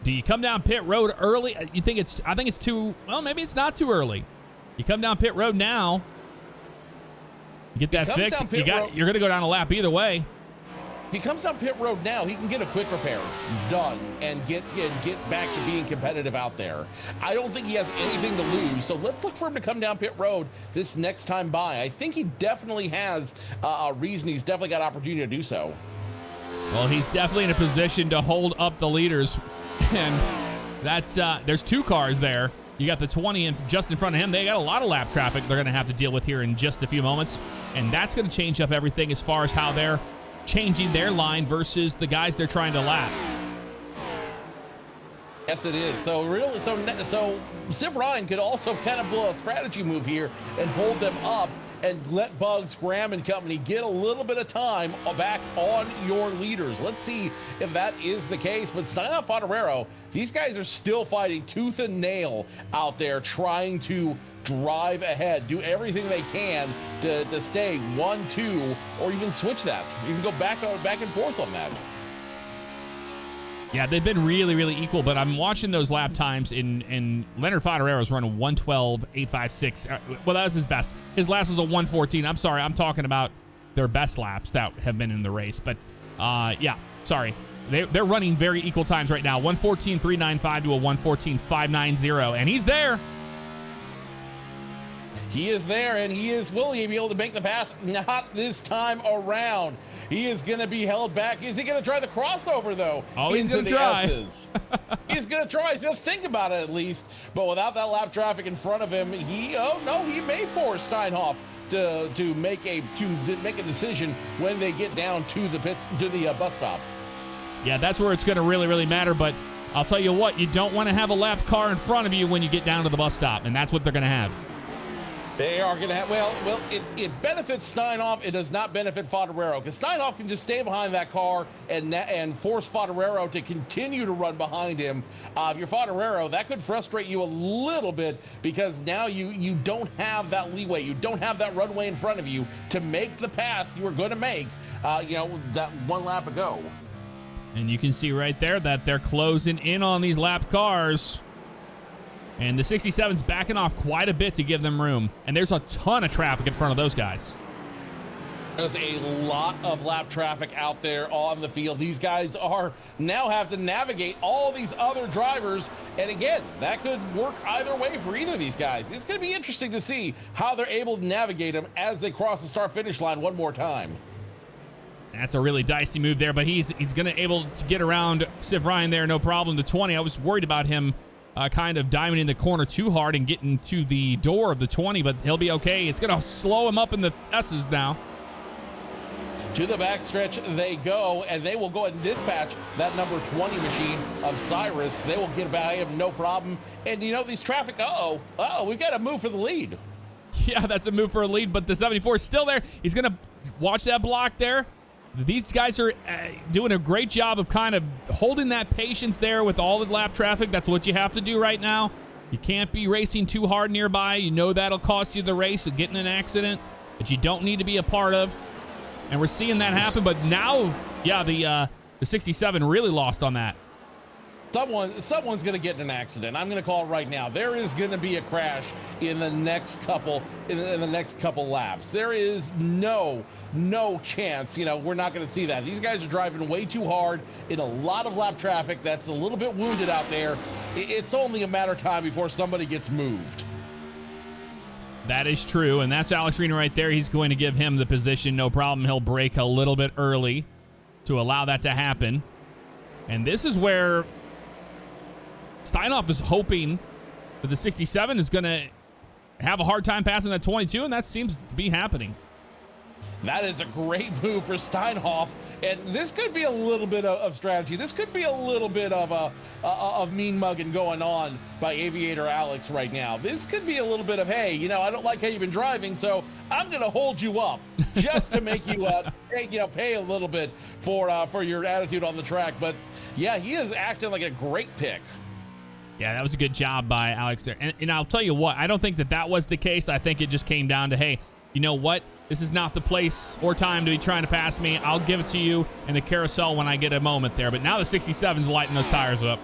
do you come down pit road early? I think it's too, well, maybe it's not too early. You come down pit road now, you get that fixed. You're going to go down a lap either way. If he comes down pit road now, he can get a quick repair done and get back to being competitive out there. I don't think he has anything to lose, so let's look for him to come down pit road this next time by. I think he definitely has a reason. He's definitely got opportunity to do so. Well, he's definitely in a position to hold up the leaders, and that's there's 2 cars there. You got the 20 just in front of him. They got a lot of lap traffic they're going to have to deal with here in just a few moments, and that's going to change up everything as far as how they're changing their line versus the guys they're trying to lap. Yes, it is. So Civ Ryan could also kind of blow a strategy move here and hold them up and let Buggs, Graham, and company get a little bit of time back on your leaders. Let's see if that is the case. But Steinhoff, Fodorero, these guys are still fighting tooth and nail out there, trying to drive ahead, do everything they can to stay 1-2, or even switch that. You can go back and forth on that. Yeah, they've been really equal, but I'm watching those lap times in Leonard Fodorero's running 1:12.856. Well, that was his best. His last was a 1:14. I'm sorry, I'm talking about their best laps that have been in the race. But yeah, sorry. They're running very equal times right now. 1:14.395 to a 1:14.590, and he's there. He is there, and will he be able to make the pass? Not this time around. He is going to be held back. Is he going to try the crossover, though? Oh, he's going to try. He's going to try. He's going to think about it at least. But without that lap traffic in front of him, he may force Steinhoff to make a decision when they get down to the bus stop. Yeah, that's where it's going to really matter. But I'll tell you what, you don't want to have a lapped car in front of you when you get down to the bus stop, and that's what they're going to have. They are going to have, it benefits Steinhoff. It does not benefit Fodorero, because Steinhoff can just stay behind that car and force Fodorero to continue to run behind him. If you're Fodorero, that could frustrate you a little bit, because now you don't have that leeway. You don't have that runway in front of you to make the pass you were going to make, that one lap ago. And you can see right there that they're closing in on these lapped cars. And the 67's backing off quite a bit to give them room. And there's a ton of traffic in front of those guys. There's a lot of lap traffic out there on the field. These guys are now have to navigate all these other drivers. And again, that could work either way for either of these guys. It's going to be interesting to see how they're able to navigate them as they cross the start-finish line one more time. That's a really dicey move there, but he's going to able to get around Civ Ryan there, no problem. The 20, I was worried about him kind of diving in the corner too hard and getting to the door of the 20, but he'll be okay. It's going to slow him up in the S's now. To the backstretch they go, and they will go ahead and dispatch that number 20 machine of Cyrus. They will get by him, no problem. And you know, these traffic, we've got to move for the lead. Yeah, that's a move for a lead, but the 74 is still there. He's going to watch that block there. These guys are doing a great job of kind of holding that patience there with all the lap traffic. That's what you have to do right now. You can't be racing too hard nearby. You know that'll cost you the race and get in an accident that you don't need to be a part of. And we're seeing that happen, but now, yeah, the 67 really lost on that. Someone's going to get in an accident. I'm going to call it right now. There is going to be a crash in the next couple laps. There is no chance. You know, we're not going to see that. These guys are driving way too hard in a lot of lap traffic that's a little bit wounded out there. It's only a matter of time before somebody gets moved. That is true, and that's Alex Reno right there. He's going to give him the position, no problem. He'll brake a little bit early to allow that to happen. And this is where Steinhoff is hoping that the 67 is going to have a hard time passing that 22, and that seems to be happening. That is a great move for Steinhoff, and this could be a little bit of strategy. This could be a little bit of mean mugging going on by Aviator Alex right now. This could be a little bit of, hey, you know, I don't like how you've been driving, so I'm going to hold you up just to make you pay a little bit for your attitude on the track. But yeah, he is acting like a great pick. Yeah, that was a good job by Alex there. And I'll tell you what, I don't think that was the case. I think it just came down to, hey, you know what? This is not the place or time to be trying to pass me. I'll give it to you in the carousel when I get a moment there. But now the 67's lighting those tires up.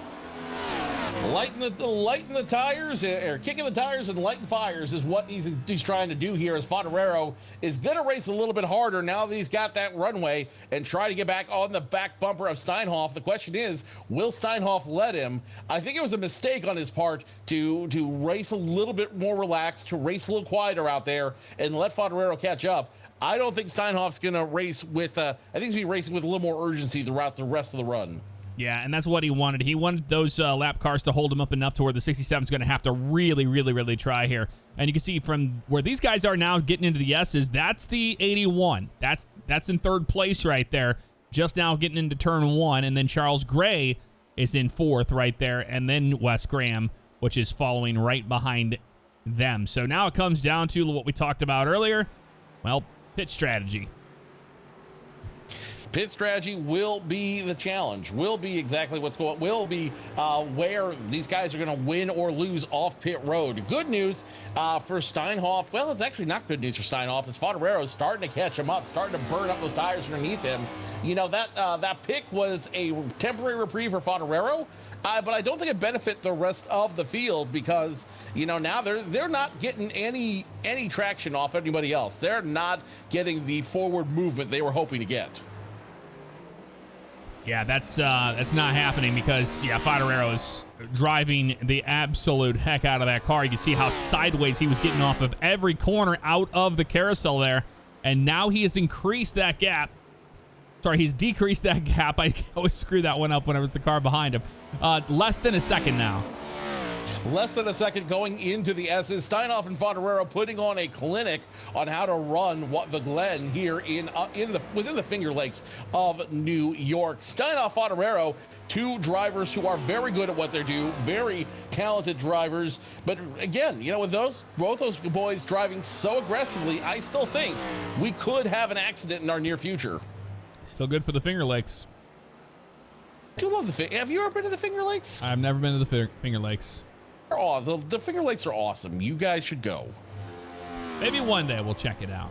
Lighting the tires, or kicking the tires and lighting fires is what he's trying to do here, as Favignano is going to race a little bit harder now that he's got that runway and try to get back on the back bumper of Steinhoff. The question is, will Steinhoff let him? I think it was a mistake on his part to race a little bit more relaxed, to race a little quieter out there and let Favignano catch up. I don't think Steinhoff's going to race with, I think he's going to be racing with a little more urgency throughout the rest of the run. Yeah, and that's what he wanted. He wanted those lap cars to hold him up enough to where the 67's going to have to really, really, really try here. And you can see from where these guys are now getting into the S's, that's the 81. That's in third place right there, just now getting into turn one. And then Charles Gray is in fourth right there, and then Wes Graham, which is following right behind them. So now it comes down to what we talked about earlier. Well, pit strategy. Pit strategy will be the challenge, will be exactly what's going on, will be where these guys are going to win or lose off pit road. Good news for Steinhoff. Well, it's actually not good news for Steinhoff. As Favignano starting to catch him up, starting to burn up those tires underneath him. You know, that pick was a temporary reprieve for Favignano. But I don't think it benefit the rest of the field because, you know, now they're not getting any traction off anybody else. They're not getting the forward movement they were hoping to get. Yeah, that's not happening because, yeah, Favignano is driving the absolute heck out of that car. You can see how sideways he was getting off of every corner out of the carousel there. And now he has increased that gap. Sorry, he's decreased that gap. I always screw that one up whenever it's the car behind him. Less than a second now. Less than a second going into the S's. Steinhoff and Favignano putting on a clinic on how to run the Glen here within the Finger Lakes of New York. Steinhoff, Favignano, two drivers who are very good at what they do, very talented drivers. But again, you know, with both those boys driving so aggressively, I still think we could have an accident in our near future. Still good for the Finger Lakes. I do love have you ever been to the Finger Lakes? I've never been to the Finger Lakes. Oh, the Finger Lakes are awesome. You guys should go. Maybe one day we'll check it out.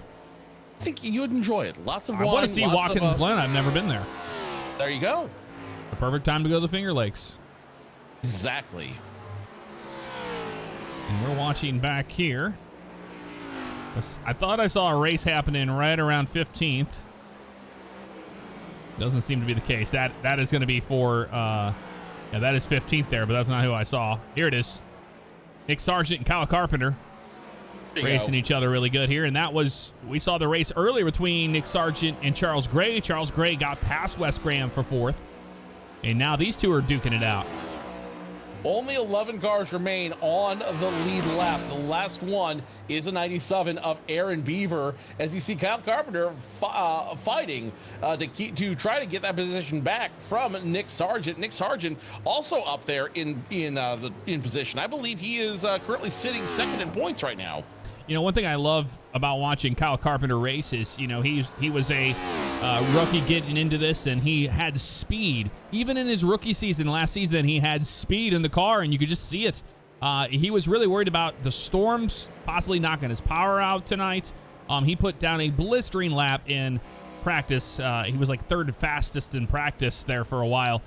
I think you'd enjoy it. Lots of wine. I want to see Watkins Glen. I've never been there. There you go. The perfect time to go to the Finger Lakes. Exactly. And we're watching back here. I thought I saw a race happening right around 15th. Doesn't seem to be the case. That is going to be for, yeah, that is 15th there, but that's not who I saw. Here it is. Nick Sargent and Kyle Carpenter racing each other really good here. And that was, we saw the race earlier between Nick Sargent and Charles Gray. Charles Gray got past Wes Graham for 4th. And now these two are duking it out. Only 11 cars remain on the lead lap. The last one is a 97 of Aaron Beaver, as you see Kyle Carpenter fighting to try to get that position back from Nick Sargent. Nick Sargent also up there in position. I believe he is currently sitting second in points right now. You know, one thing I love about watching Kyle Carpenter race is, you know, he was a rookie getting into this, and he had speed. Even in his rookie season, last season, he had speed in the car, and you could just see it. He was really worried about the storms possibly knocking his power out tonight. He put down a blistering lap in practice. He was like 3rd fastest in practice there for a while.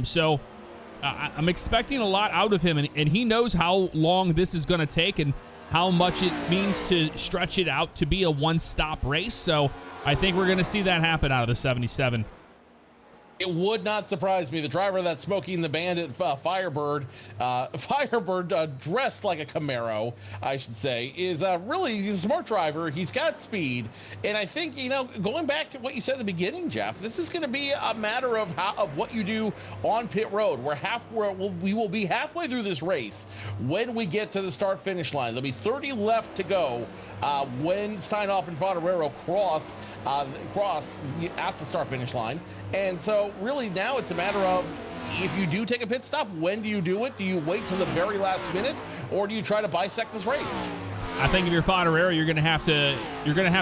So I'm expecting a lot out of him, and he knows how long this is going to take and how much it means to stretch it out to be a one-stop race. So I think we're going to see that happen out of the 77. It would not surprise me. The driver that's smoking the Bandit Firebird, dressed like a Camaro, I should say, is he's a smart driver. He's got speed. And I think, you know, going back to what you said at the beginning, Jeff, this is going to be a matter of what you do on pit road. We will be halfway through this race when we get to the start-finish line. There'll be 30 left to go when Steinhoff and Favignano cross at the start-finish line. And so really now it's a matter of, if you do take a pit stop, when do you do it? Do you wait till the very last minute, or do you try to bisect this race? I think if you're Favignano, you're going to have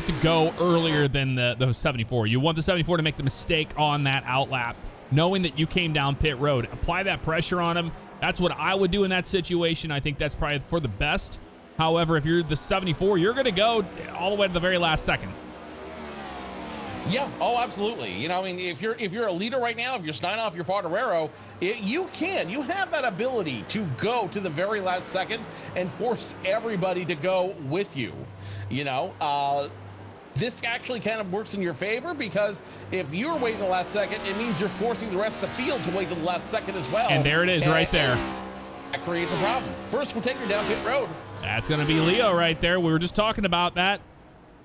to go earlier than the 74. You want the 74 to make the mistake on that outlap, knowing that you came down pit road. Apply that pressure on him. That's what I would do in that situation. I think that's probably for the best. However, if you're the 74, you're going to go all the way to the very last second. Yeah. Oh, absolutely. You know, I mean, if you're a leader right now, if you're Steinhoff, you're Favignano, you have that ability to go to the very last second and force everybody to go with you. You know, this actually kind of works in your favor, because if you're waiting the last second, it means you're forcing the rest of the field to wait to the last second as well. And there it is, right there. That creates a problem. First, we'll take her down pit road. That's going to be Leo right there. We were just talking about that,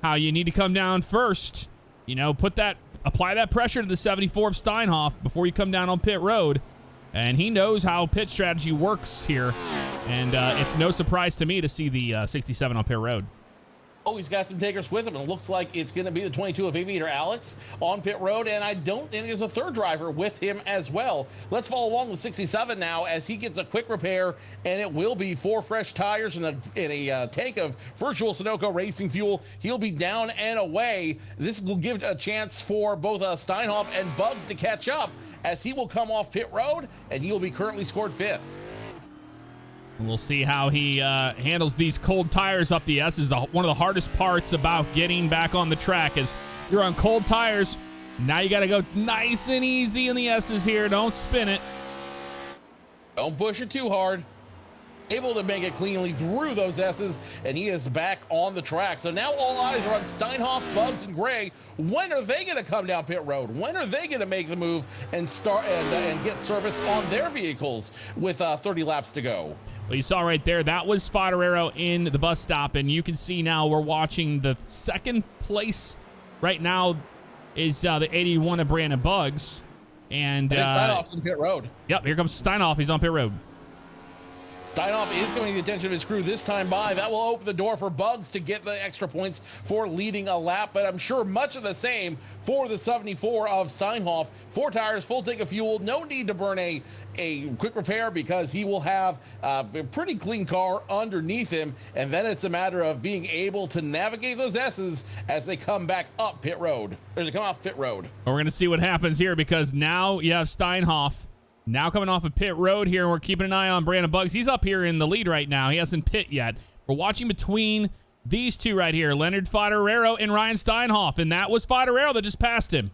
how you need to come down first. You know, apply that pressure to the 74 of Steinhoff before you come down on pit road. And he knows how pit strategy works here. And it's no surprise to me to see the 67 on pit road. Oh, he's got some takers with him, and it looks like it's going to be the 22 of Aviator Alex on pit road, and I don't think there's a third driver with him as well. Let's follow along with 67 now as he gets a quick repair, and it will be 4 fresh tires and a tank of virtual Sunoco racing fuel. He'll be down and away. This will give a chance for both Steinhoff and Bugs to catch up, as he will come off pit road, and he will be currently scored 5th. We'll see how he handles these cold tires up the S. Is one of the hardest parts about getting back on the track, is you're on cold tires. Now you got to go nice and easy in the S's here. Don't spin it. Don't push it too hard. Able to make it cleanly through those S's, and he is back on the track. So now all eyes are on Steinhoff, Bugs, and Gray. When are they going to come down pit road? When are they going to make the move and start and get service on their vehicles with 30 laps to go? Well, you saw right there, that was Favignano in the bus stop, and you can see now we're watching the second place right now is the 81 of Brandon Bugs. And Steinhoff's in pit road. Yep, here comes Steinhoff. He's on pit road. Steinhoff is going to the attention of his crew this time by. That will open the door for Bugs to get the extra points for leading a lap, but I'm sure much of the same for the 74 of Steinhoff. 4 tires, full tank of fuel, no need to burn a quick repair, because he will have a pretty clean car underneath him, and then it's a matter of being able to navigate those S's as they come back up pit road, or they come off pit road. We're going to see what happens here, because now you have Steinhoff now coming off of pit road here, and we're keeping an eye on Brandon Bugs. He's up here in the lead right now. He hasn't pit yet. We're watching between these two right here, Leonard Favignano and Ryan Steinhoff, and that was Favignano that just passed him.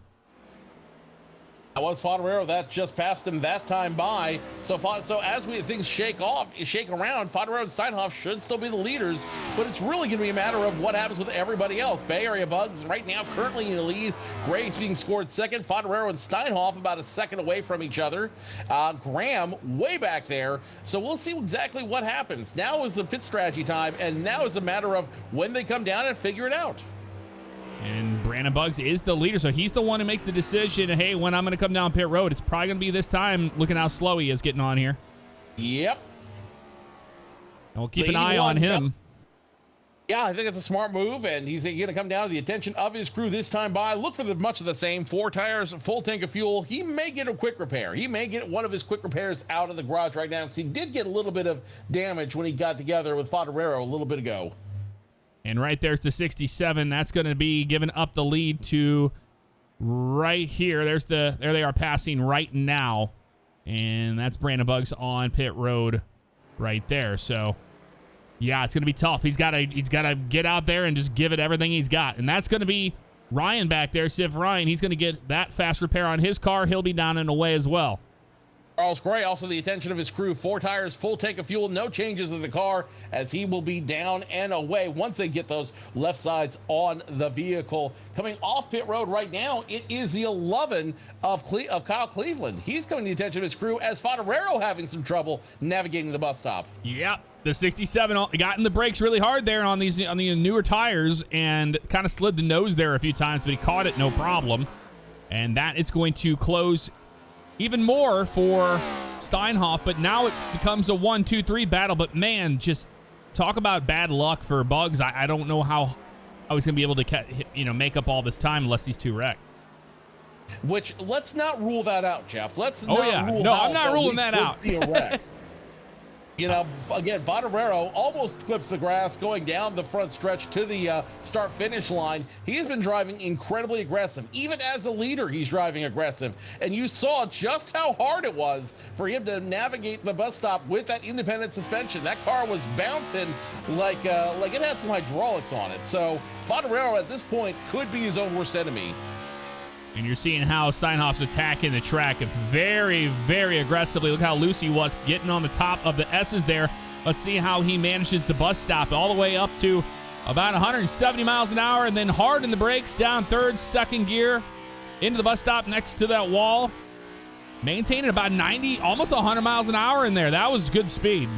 That was Favignano that just passed him that time by. So as things shake around, Favignano and Steinhoff should still be the leaders, but it's really going to be a matter of what happens with everybody else. Bay Area Bugs right now currently in the lead. Gray's being scored second. Favignano and Steinhoff about a second away from each other. Graham way back there. So we'll see exactly what happens. Now is the pit strategy time, and now is a matter of when they come down and figure it out. And Brandon Buggs is the leader, so he's the one who makes the decision, hey, when I'm going to come down pit road. It's probably going to be this time, looking how slow he is getting on here. Yep. And we'll keep an eye on him. Yep. Yeah, I think it's a smart move, and he's going to come down to the attention of his crew this time by. Look for much of the same. 4 tires, full tank of fuel. He may get a quick repair. He may get one of his quick repairs out of the garage right now, because he did get a little bit of damage when he got together with Favignano a little bit ago. And right there's the 67. That's going to be giving up the lead to right here. There they are passing right now. And that's Brandon Buggs on pit road right there. So, yeah, it's going to be tough. He's got to get out there and just give it everything he's got. And that's going to be Ryan back there, Sif Ryan. He's going to get that fast repair on his car. He'll be down and away as well. Charles Gray, also the attention of his crew. 4 tires, full tank of fuel, no changes in the car, as he will be down and away once they get those left sides on the vehicle. Coming off pit road right now, it is the 11 of Kyle Cleveland. He's coming to the attention of his crew as Favignano having some trouble navigating the bus stop. Yep. The 67 got in the brakes really hard there on the newer tires and kind of slid the nose there a few times, but he caught it no problem. And that is going to close even more for Steinhoff, but now it becomes a 1-2-3 battle. But man, just talk about bad luck for Buggs. I don't know how I was going to be able to make up all this time unless these two wreck. Which, let's not rule that out, Jeff. I'm not ruling that out. Again, Favignano almost clips the grass going down the front stretch to the start-finish line. He has been driving incredibly aggressive. Even as a leader, he's driving aggressive. And you saw just how hard it was for him to navigate the bus stop with that independent suspension. That car was bouncing like it had some hydraulics on it. So Favignano at this point could be his own worst enemy. And you're seeing how Steinhoff's attacking the track very, very aggressively. Look how loose he was getting on the top of the S's there. Let's see how he manages the bus stop all the way up to about 170 miles an hour and then hard in the brakes, down third, second gear, into the bus stop next to that wall. Maintaining about 90, almost 100 miles an hour in there. That was good speed.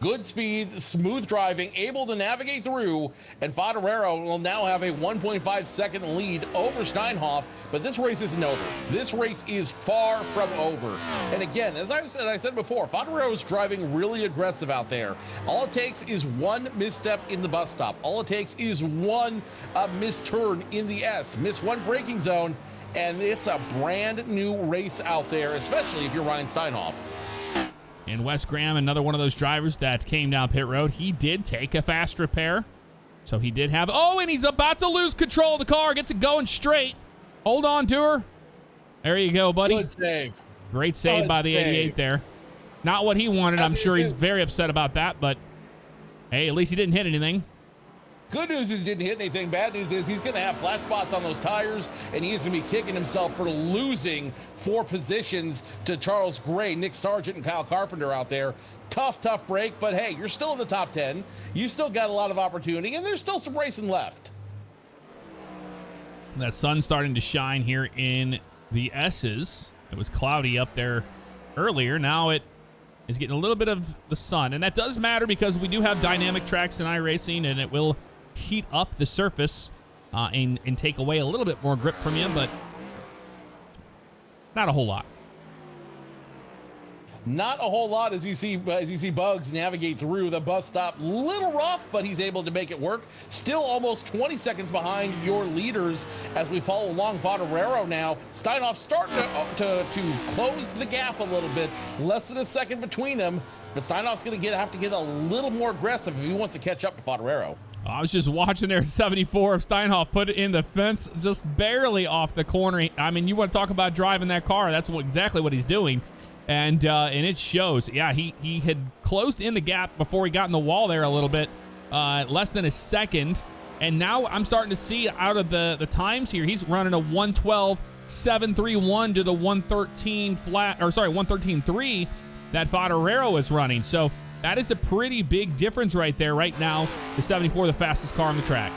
Good speed, smooth driving, able to navigate through, and Favignano will now have a 1.5 second lead over Steinhoff, but this race isn't over. This race is far from over. And again, as I said before, Favignano is driving really aggressive out there. All it takes is one misstep in the bus stop. All it takes is one misturn in the S, miss one braking zone, and it's a brand new race out there, especially if you're Ryan Steinhoff. And Wes Graham, another one of those drivers that came down pit road, he did take a fast repair. So he did have, and he's about to lose control of the car. Gets it going straight. Hold on to her. There you go, buddy. Good save. Great save by the 88 there. Not what he wanted. I'm sure he's very upset about that, but hey, at least he didn't hit anything. Good news is he didn't hit anything. Bad news is he's going to have flat spots on those tires, and he is going to be kicking himself for losing 4 positions to Charles Gray, Nick Sargent, and Kyle Carpenter out there. Tough break, but hey, you're still in the top 10. You still got a lot of opportunity, and there's still some racing left. That sun's starting to shine here in the S's. It was cloudy up there earlier. Now it is getting a little bit of the sun, and that does matter because we do have dynamic tracks in iRacing, and it will heat up the surface and take away a little bit more grip from you, but not a whole lot. Not a whole lot as you see Buggs navigate through the bus stop. Little rough, but he's able to make it work. Still almost 20 seconds behind your leaders as we follow along Favignano now. Steinhoff starting to close the gap a little bit. Less than a second between them, but Steinhoff's going to have to get a little more aggressive if he wants to catch up to Favignano. I was just watching there, 74 of Steinhoff put it in the fence, just barely off the corner. I mean, you want to talk about driving that car. That's exactly what he's doing. And it shows. Yeah, he had closed in the gap before he got in the wall there a little bit, less than a second. And now I'm starting to see out of the times here, he's running a 1:12, 7.31 to the 113 flat, or sorry, 113.3 that Favignano is running. So that is a pretty big difference right there. Right now, the 74, the fastest car on the track.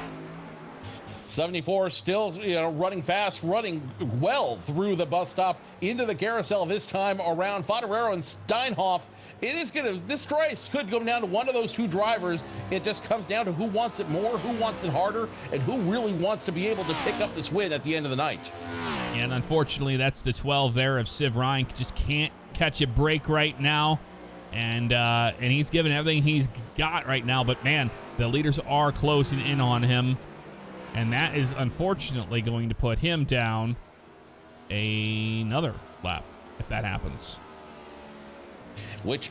74 still, running fast, running well through the bus stop into the carousel this time around. Favignano and Steinhoff. This race could go down to one of those two drivers. It just comes down to who wants it more, who wants it harder, and who really wants to be able to pick up this win at the end of the night. And unfortunately, that's the 12 there of Civ Ryan. Just can't catch a break right now. And he's given everything he's got right now. But man, the leaders are closing in on him. And that is unfortunately going to put him down another lap if that happens. Which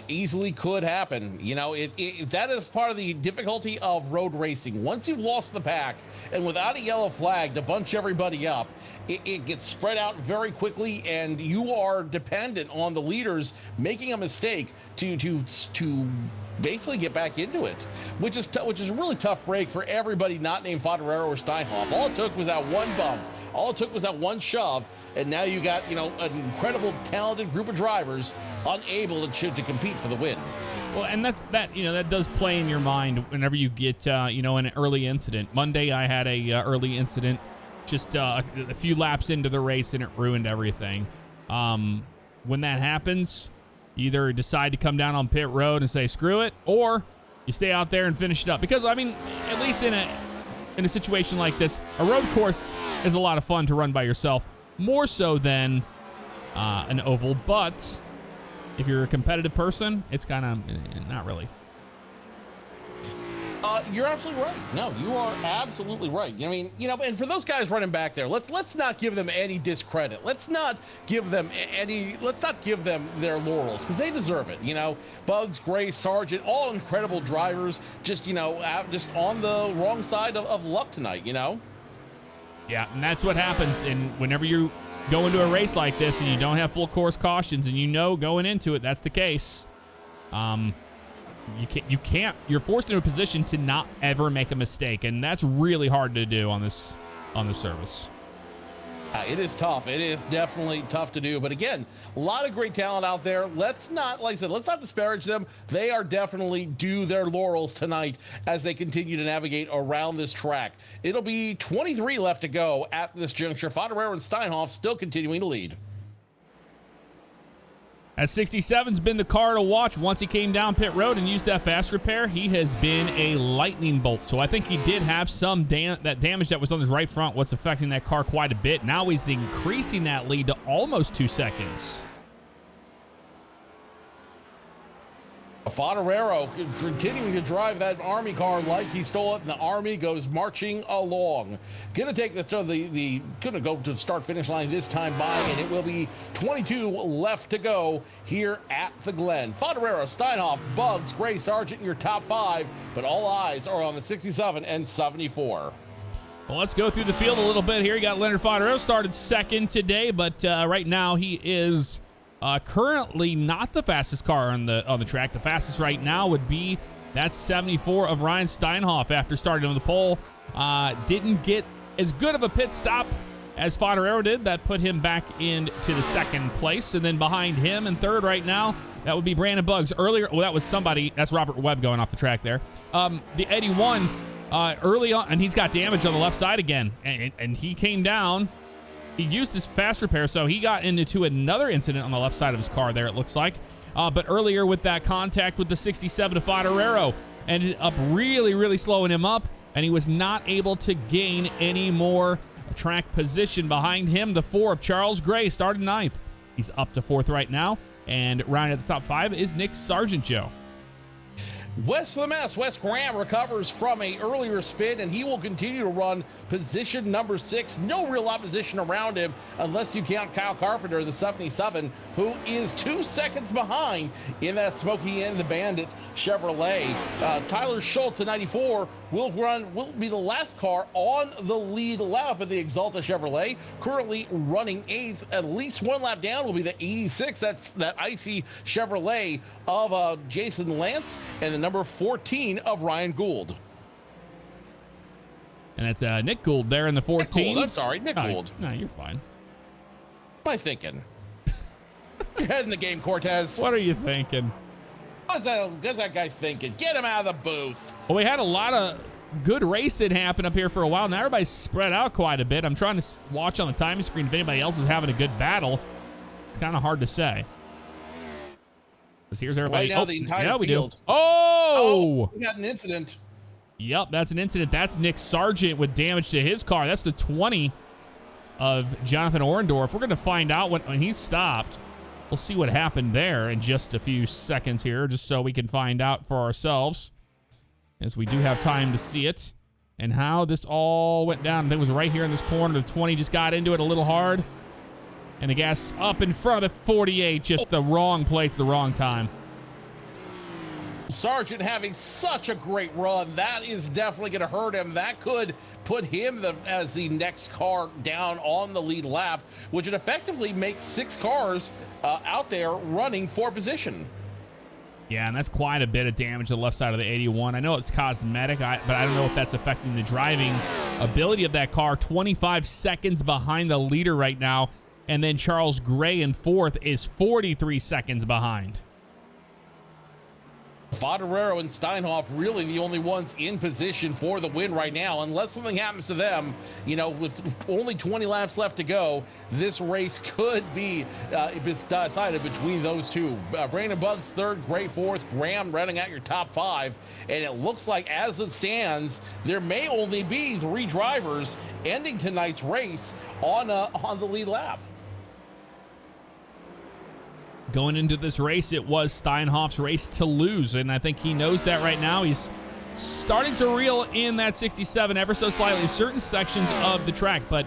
easily could happen. That is part of the difficulty of road racing. Once you've lost the pack, and without a yellow flag to bunch everybody up, it gets spread out very quickly, and you are dependent on the leaders making a mistake to basically get back into it, which is a really tough break for everybody not named Favignano or Steinhoff. All it took was that one bump. All it took was that one shove, and now you got, an incredible, talented group of drivers unable to compete for the win. Well, and that does play in your mind whenever you get, an early incident. Monday, I had a early incident, just a few laps into the race, and it ruined everything. When that happens, you either decide to come down on pit road and say screw it, or you stay out there and finish it up. Because at least in a situation like this, a road course is a lot of fun to run by yourself, more so than an oval. But if you're a competitive person, it's kind of not really. You're absolutely right. No, you are absolutely right. And for those guys running back there, let's not give them any discredit. Let's not give them their laurels, because they deserve it. Bugs, Gray, Sargent, all incredible drivers, just on the wrong side of luck tonight. Yeah, and that's what happens. And whenever you go into a race like this and you don't have full course cautions, and going into it, that's the case. You're forced into a position to not ever make a mistake, and that's really hard to do on this service. It is tough. It is definitely tough to do. But again, a lot of great talent out there. Let's not disparage them. They are definitely due their laurels tonight as they continue to navigate around this track. It'll be 23 left to go at this juncture. Favignano and Steinhoff still continuing to lead. As 67's been the car to watch. Once he came down pit road and used that fast repair, he has been a lightning bolt. So I think he did have some that damage that was on his right front, what's affecting that car quite a bit. Now he's increasing that lead to almost 2 seconds. Favignano continuing to drive that Army car like he stole it, and the Army goes marching along. Gonna take this to gonna go to the start-finish line this time by, and it will be 22 left to go here at the Glen. Favignano, Steinhoff, Bugs, Gray, Sargent in your top 5, but all eyes are on the 67 and 74. Well, let's go through the field a little bit here. You got Leonard Favignano started second today, but right now he is currently not the fastest car on the track. The fastest right now would be that 74 of Ryan Steinhoff after starting on the pole. Didn't get as good of a pit stop as Favignano did. That put him back into the second place. And then behind him in third right now, that would be Brandon Bugs. Earlier, well, that was somebody. That's Robert Webb going off the track there. The 81 early on, and he's got damage on the left side again. And he came down. He used his fast repair, so he got into another incident on the left side of his car there, it looks like. But earlier with that contact with the 67 to Favignano, ended up really, really slowing him up, and he was not able to gain any more track position. Behind him, the 4 of Charles Gray started 9th. He's up to 4th right now, and rounding at the top 5 is Nick Sargent Joe. West of the mess, Wes Graham recovers from an earlier spin, and he will continue to run position number 6. No real opposition around him unless you count Kyle Carpenter, the 77, who is 2 seconds behind in that Smokey and the Bandit Chevrolet. Tyler Schultz, the 94, will be the last car on the lead lap of the Exalta Chevrolet, currently running 8th. At least one lap down will be the 86. That's that icy Chevrolet of Jason Lance, and the number 14 of Ryan Gould. And that's Nick Gould there in the 14. Nick Gould, I'm sorry, Nick Gould. No, you're fine. What am I thinking? Your head in the game, Cortez. What are you thinking? What's that guy thinking? Get him out of the booth. Well, we had a lot of good racing happen up here for a while. Now everybody's spread out quite a bit. I'm trying to watch on the timing screen if anybody else is having a good battle. It's kind of hard to say. Because here's everybody. Right now, the entire yeah, we field. do. Oh! We got an incident. Yep, that's an incident. That's Nick Sargent with damage to his car. That's the 20 of Jonathan Orendorff. We're going to find out when he stopped. We'll see what happened there in just a few seconds here, just so we can find out for ourselves, as we do have time to see it, and how this all went down. It was right here in this corner. The 20 just got into it a little hard, and the gas up in front of the 48, just the wrong place, the wrong time. Sargent having such a great run. That is definitely going to hurt him. That could put him as the next car down on the lead lap, which would effectively make 6 cars out there running for position. Yeah, and that's quite a bit of damage to the left side of the 81. I know it's cosmetic, but I don't know if that's affecting the driving ability of that car. 25 seconds behind the leader right now, and then Charles Gray in 4th is 43 seconds behind. Favignano and Steinhoff really the only ones in position for the win right now. Unless something happens to them, with only 20 laps left to go, this race could be decided between those two. Brandon Buggs 3rd, Gray 4th, Graham running out your top 5. And it looks like as it stands, there may only be 3 drivers ending tonight's race on the lead lap. Going into this race, it was Steinhoff's race to lose, and I think he knows that right now. He's starting to reel in that 67 ever so slightly in certain sections of the track, but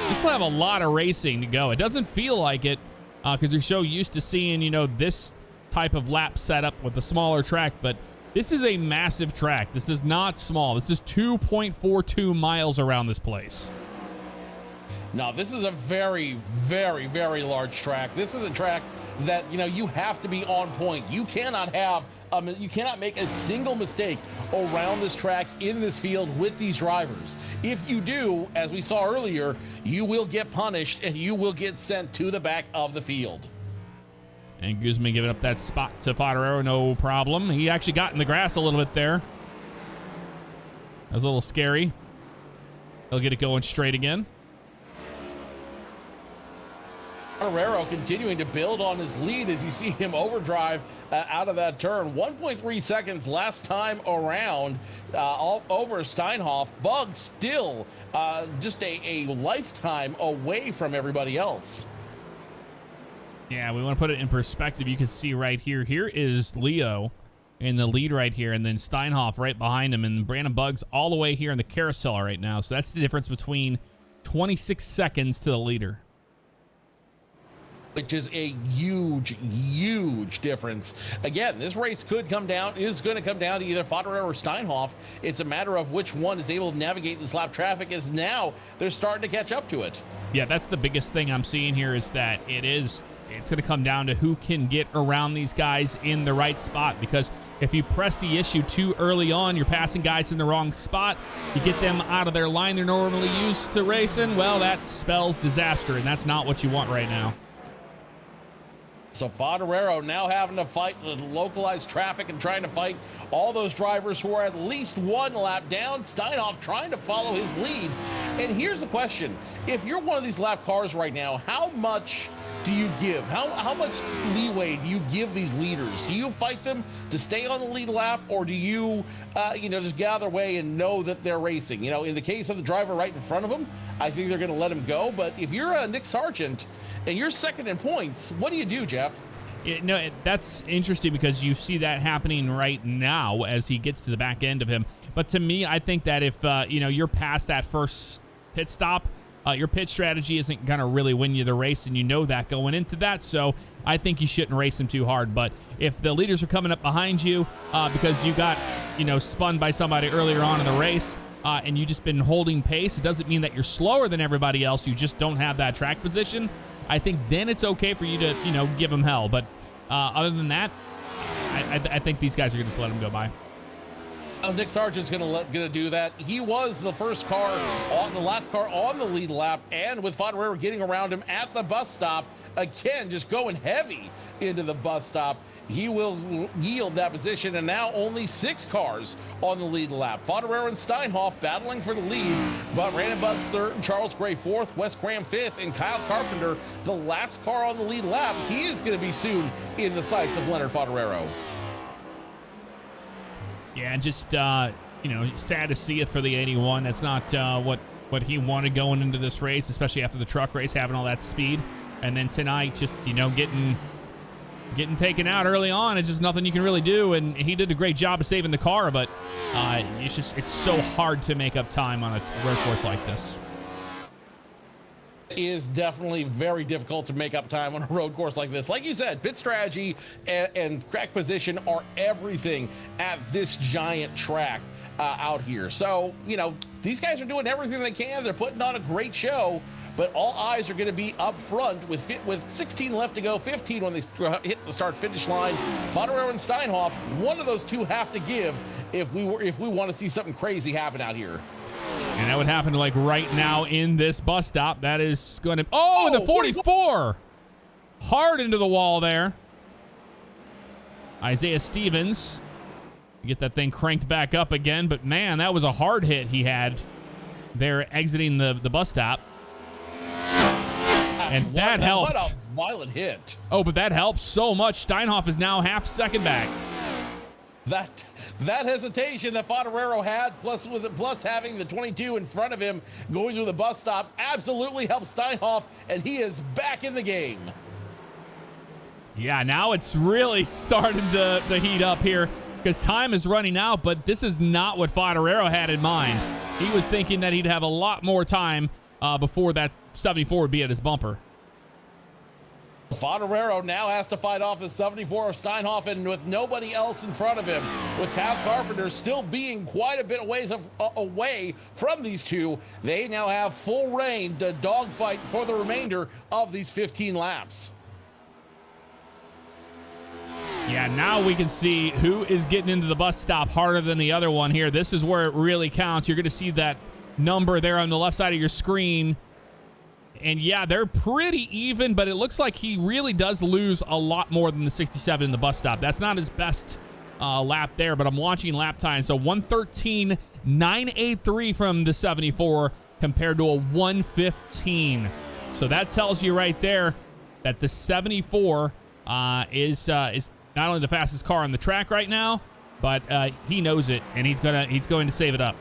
we still have a lot of racing to go. It doesn't feel like it because you're so used to seeing, this type of lap setup with a smaller track, but this is a massive track. This is not small. This is 2.42 miles around this place. Now, this is a very, very, very large track. This is a track that, you have to be on point. You cannot make a single mistake around this track in this field with these drivers. If you do, as we saw earlier, you will get punished and you will get sent to the back of the field. And Guzman giving up that spot to Favignano, no problem. He actually got in the grass a little bit there. That was a little scary. He'll get it going straight again. Guerrero continuing to build on his lead as you see him overdrive out of that turn. 1.3 seconds last time around all over Steinhoff. Buggs still just a lifetime away from everybody else. Yeah, we want to put it in perspective. You can see right here. Here is Leo in the lead right here, and then Steinhoff right behind him, and Brandon Buggs all the way here in the carousel right now. So that's the difference between 26 seconds to the leader. Which is a huge, huge difference. Again, this race is going to come down to either Favignano or Steinhoff. It's a matter of which one is able to navigate this lap traffic, as now they're starting to catch up to it. Yeah, that's the biggest thing I'm seeing here is that it's going to come down to who can get around these guys in the right spot, because if you press the issue too early on, you're passing guys in the wrong spot, you get them out of their line they're normally used to racing, well, that spells disaster, and that's not what you want right now. So Favignano now having to fight the localized traffic and trying to fight all those drivers who are at least 1 lap down. Steinhoff trying to follow his lead. And here's the question. If you're one of these lap cars right now, how much do you give? How much leeway do you give these leaders? Do you fight them to stay on the lead lap, or do you, just get out of their way and know that they're racing? In the case of the driver right in front of them, I think they're going to let him go. But if you're Nick Sargent and you're second in points, what do you do, Jeff? That's interesting because you see that happening right now as he gets to the back end of him. But to me, I think that if you're past that first pit stop, your pit strategy isn't going to really win you the race, and you know that going into that. So I think you shouldn't race them too hard. But if the leaders are coming up behind you because you got spun by somebody earlier on in the race, and you just been holding pace, it doesn't mean that you're slower than everybody else. You just don't have that track position. I think then it's okay for you to, give them hell. But other than that, I think these guys are going to just let them go by. Nick Sargent's gonna do that. He was the last car on the lead lap, and with Favignano getting around him at the bus stop, again, just going heavy into the bus stop, he will yield that position, and now only 6 cars on the lead lap. Favignano and Steinhoff battling for the lead, but Brandon Bugs third, Charles Gray fourth, Wes Graham fifth, and Kyle Carpenter, the last car on the lead lap. He is going to be soon in the sights of Leonard Favignano. Yeah, just, sad to see it for the 81. That's not what he wanted going into this race, especially after the truck race, having all that speed. And then tonight, just, getting taken out early on. It's just nothing you can really do, and he did a great job of saving the car, but it's so hard to make up time on a road course like this. It is definitely very difficult to make up time on a road course like this. Like you said, pit strategy and track position are everything at this giant track out here. So, these guys are doing everything they can. They're putting on a great show, but all eyes are going to be up front with 16 left to go, 15 when they hit the start-finish line. Favignano and Steinhoff, one of those two have to give if we want to see something crazy happen out here. And that would happen like right now in this bus stop. That is going to... Oh, the 44! Hard into the wall there. Isaiah Stevens. Get that thing cranked back up again. But, man, that was a hard hit he had there exiting the bus stop. And that helped. What a violent hit. Oh, but that helped so much. Steinhoff is now half second back. That hesitation that Favignano had, plus having the 22 in front of him going through the bus stop, absolutely helped Steinhoff, and he is back in the game. Yeah, now it's really starting to heat up here because time is running out, but this is not what Favignano had in mind. He was thinking that he'd have a lot more time before that 74 would be at his bumper. Favignano now has to fight off the 74 of Steinhoff, and with nobody else in front of him, with Kyle Carpenter still being quite a bit away from these two, they now have full reign to dogfight for the remainder of these 15 laps. Yeah, now we can see who is getting into the bus stop harder than the other one here. This is where it really counts. You're going to see that number there on the left side of your screen. And yeah, they're pretty even, but it looks like he really does lose a lot more than the 67 in the bus stop. That's not his best lap there, but I'm watching lap time. So 1:13.983 from the 74 compared to a 1:15. So that tells you right there that the 74 is not only the fastest car on the track right now, but he knows it, and he's going to save it up.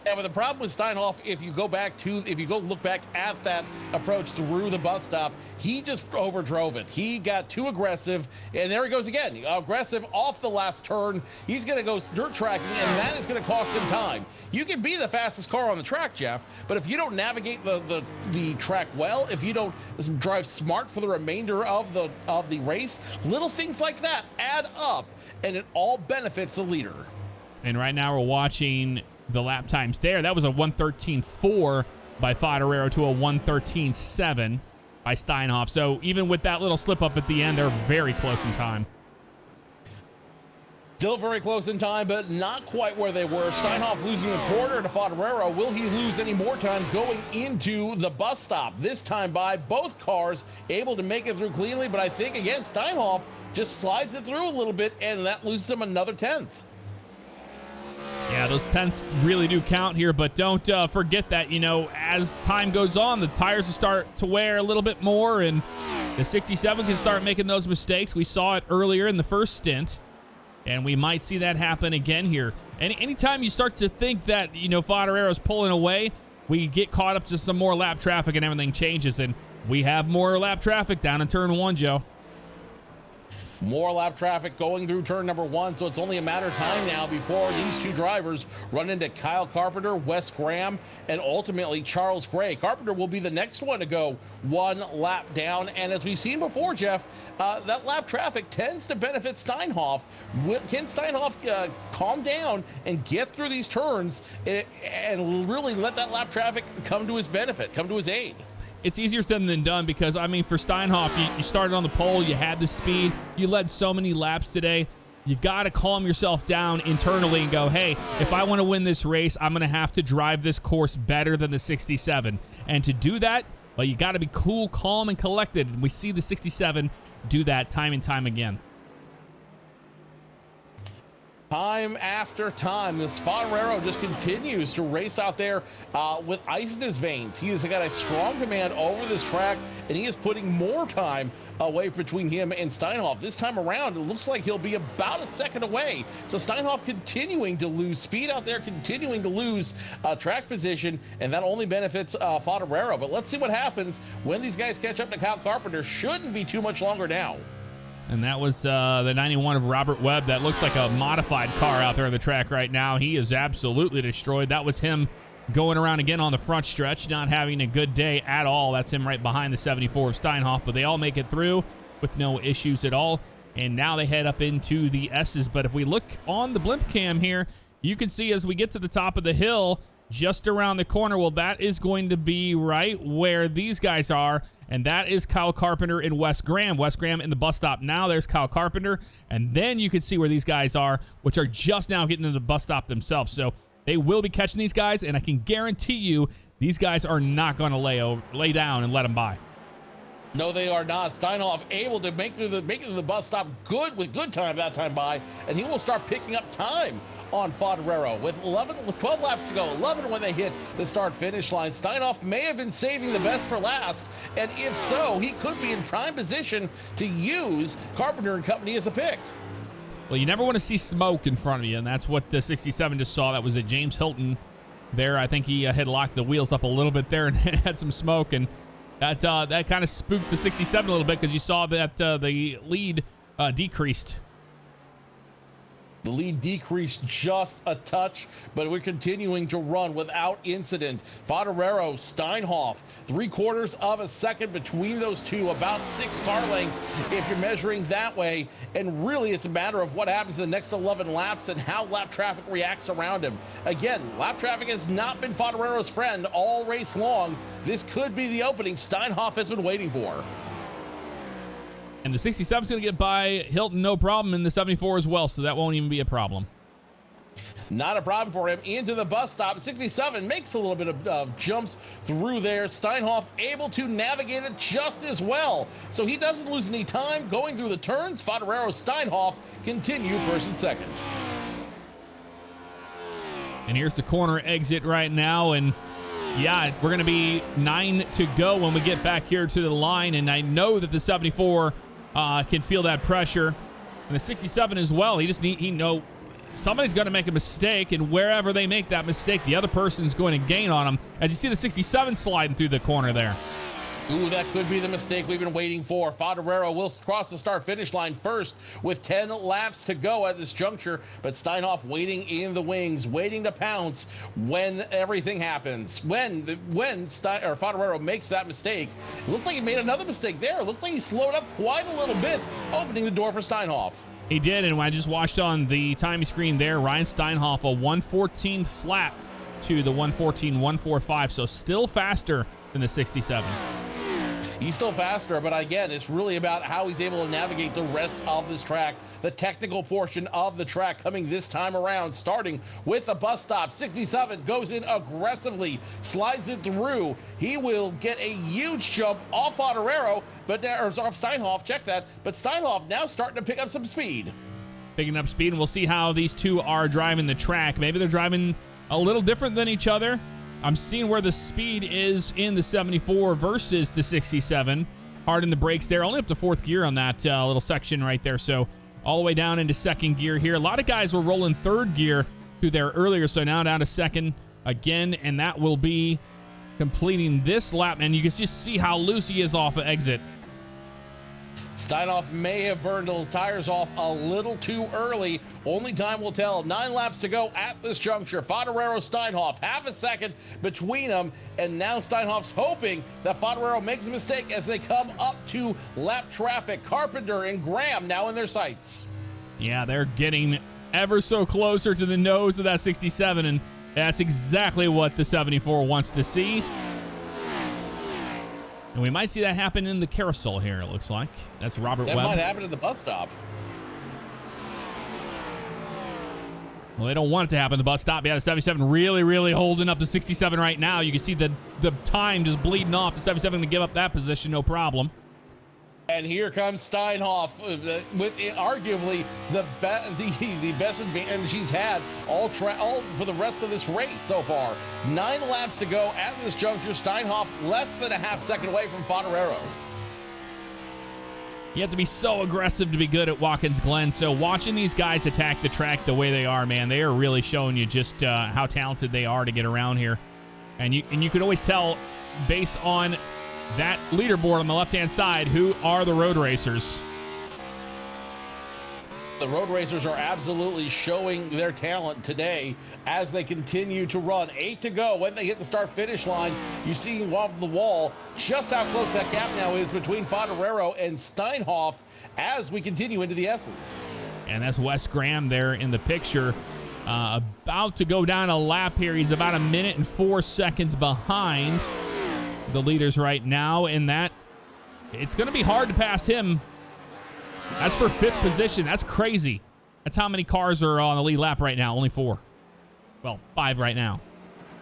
Yeah, but the problem with Steinhoff, if you go look back at that approach through the bus stop, he just overdrove it. He got too aggressive, and there he goes again. Aggressive off the last turn. He's going to go dirt tracking, and that is going to cost him time. You can be the fastest car on the track, Jeff, but if you don't navigate the track well, if you don't drive smart for the remainder of the race, little things like that add up, and it all benefits the leader. And right now we're watching the lap times there. That was a 1:13.4 by Favignano to a 1:13.7 by Steinhoff. So even with that little slip up at the end, they're very close in time. Still very close in time, but not quite where they were. Steinhoff losing a quarter to Favignano. Will he lose any more time going into the bus stop? This time by both cars able to make it through cleanly, but I think, again, Steinhoff just slides it through a little bit, and that loses him another 10th. Yeah, those tenths really do count here, but don't forget that, as time goes on, the tires will start to wear a little bit more, and the 67 can start making those mistakes. We saw it earlier in the first stint, and we might see that happen again here. And anytime you start to think that, Favignano's pulling away, we get caught up to some more lap traffic and everything changes, and we have more lap traffic down in turn 1, Joe. More lap traffic going through turn number 1, so it's only a matter of time now before these two drivers run into Kyle Carpenter, Wes Graham, and ultimately Charles Gray. Carpenter will be the next one to go one lap down, and as we've seen before, Jeff, that lap traffic tends to benefit Steinhoff. Can Steinhoff calm down and get through these turns and really let that lap traffic come to his benefit, come to his aid? It's easier said than done because, for Steinhoff, you started on the pole, you had the speed, you led so many laps today. you got to calm yourself down internally and go, hey, if I want to win this race, I'm going to have to drive this course better than the 67. And to do that, well, you got to be cool, calm, and collected. And we see the 67 do that time and time again. Time after time, this Favignano just continues to race out there with ice in his veins. He has got a strong command over this track, and he is putting more time away between him and Steinhoff. This time around, it looks like he'll be about a second away. So Steinhoff continuing to lose speed out there, continuing to lose track position, and that only benefits Favignano. But let's see what happens when these guys catch up to Kyle Carpenter. Shouldn't be too much longer now. And that was the 91 of Robert Webb. That looks like a modified car out there on the track right now. He is absolutely destroyed. That was him going around again on the front stretch, not having a good day at all. That's him right behind the 74 of Steinhoff, but they all make it through with no issues at all. And now they head up into the S's. But if we look on the blimp cam here, you can see as we get to the top of the hill, just around the corner, well, that is going to be right where these guys are. And that is Kyle Carpenter and Wes Graham. Wes Graham in the bus stop now. There's Kyle Carpenter. And then you can see where these guys are, which are just now getting to the bus stop themselves. So they will be catching these guys, and I can guarantee you these guys are not going to lay down and let them by. No, they are not. Steinhoff able to make it to the bus stop with good time that time by, and he will start picking up time on Favignano with 12 laps to go, 11 when they hit the start-finish line. Steinhoff may have been saving the best for last, and if so, he could be in prime position to use Carpenter and company as a pick. Well, you never want to see smoke in front of you, and that's what the 67 just saw. That was at James Hilton there. I think he had locked the wheels up a little bit there and had some smoke, and that kind of spooked the 67 a little bit because you saw that the lead decreased. The lead decreased just a touch, but we're continuing to run without incident. Favignano, Steinhoff, 3/4 of a second between those two, about 6 car lengths if you're measuring that way. And really, it's a matter of what happens in the next 11 laps and how lap traffic reacts around him. Again, lap traffic has not been Favignano's friend all race long. This could be the opening Steinhoff has been waiting for. And the 67 is going to get by Hilton, no problem, in the 74 as well, so that won't even be a problem. Not a problem for him. Into the bus stop. 67 makes a little bit of jumps through there. Steinhoff able to navigate it just as well. So he doesn't lose any time going through the turns. Favignano, Steinhoff continue first and second. And here's the corner exit right now, and yeah, we're going to be 9 to go when we get back here to the line, and I know that the 74 can feel that pressure, and the 67 as well. He know somebody's going to make a mistake, and wherever they make that mistake, the other person's going to gain on them. As you see the 67 sliding through the corner there. Ooh, that could be the mistake we've been waiting for. Favignano will cross the start-finish line first with 10 laps to go at this juncture, but Steinhoff waiting in the wings, waiting to pounce when everything happens. When Favignano makes that mistake, it looks like he made another mistake there. It looks like he slowed up quite a little bit, opening the door for Steinhoff. He did, and I just watched on the timing screen there, Ryan Steinhoff, a 114 flat to the 114.145, so still faster than the 67. He's still faster, but again, it's really about how he's able to navigate the rest of this track. The technical portion of the track coming this time around, starting with the bus stop. 67 goes in aggressively, slides it through. He will get a huge jump off Favignano, or off Steinhoff, check that. But Steinhoff now starting to pick up some speed. Picking up speed, and we'll see how these two are driving the track. Maybe they're driving a little different than each other. I'm seeing where the speed is in the 74 versus the 67. Hard in the brakes there. Only up to 4th gear on that little section right there. So all the way down into 2nd gear here. A lot of guys were rolling 3rd gear through there earlier. So now down to 2nd again. And that will be completing this lap. And you can just see how loose he is off of exit. Steinhoff may have burned the tires off a little too early. Only time will tell. 9 laps to go at this juncture. Favignano, Steinhoff, half a second between them. And now Steinhoff's hoping that Favignano makes a mistake as they come up to lap traffic. Carpenter and Graham now in their sights. Yeah, they're getting ever so closer to the nose of that 67, and that's exactly what the 74 wants to see. And we might see that happen in the carousel here, it looks like. That's Robert Webb. That might happen at the bus stop. Well, they don't want it to happen. The bus stop. Yeah, the 77 really holding up the 67 right now. You can see the time just bleeding off. The 77 to give up that position, no problem. And here comes Steinhoff with arguably the best advantage he's had all for the rest of this race so far. 9 laps to go at this juncture. Steinhoff less than a half second away from Favignano. You have to be so aggressive to be good at Watkins Glen. So watching these guys attack the track the way they are, man, they are really showing you just how talented they are to get around here. And you can always tell based on that leaderboard on the left-hand side who are the road racers. The road racers are absolutely showing their talent today as they continue to run. 8 to go. When they hit the start-finish line, you see off the wall just how close that gap now is between Favignano and Steinhoff as we continue into the Essence. And that's Wes Graham there in the picture. About to go down a lap here. He's about 1 minute and 4 seconds behind the leaders right now, and that it's going to be hard to pass him. That's for 5th position. That's crazy. That's how many cars are on the lead lap right now. Only 4. Well, 5 right now.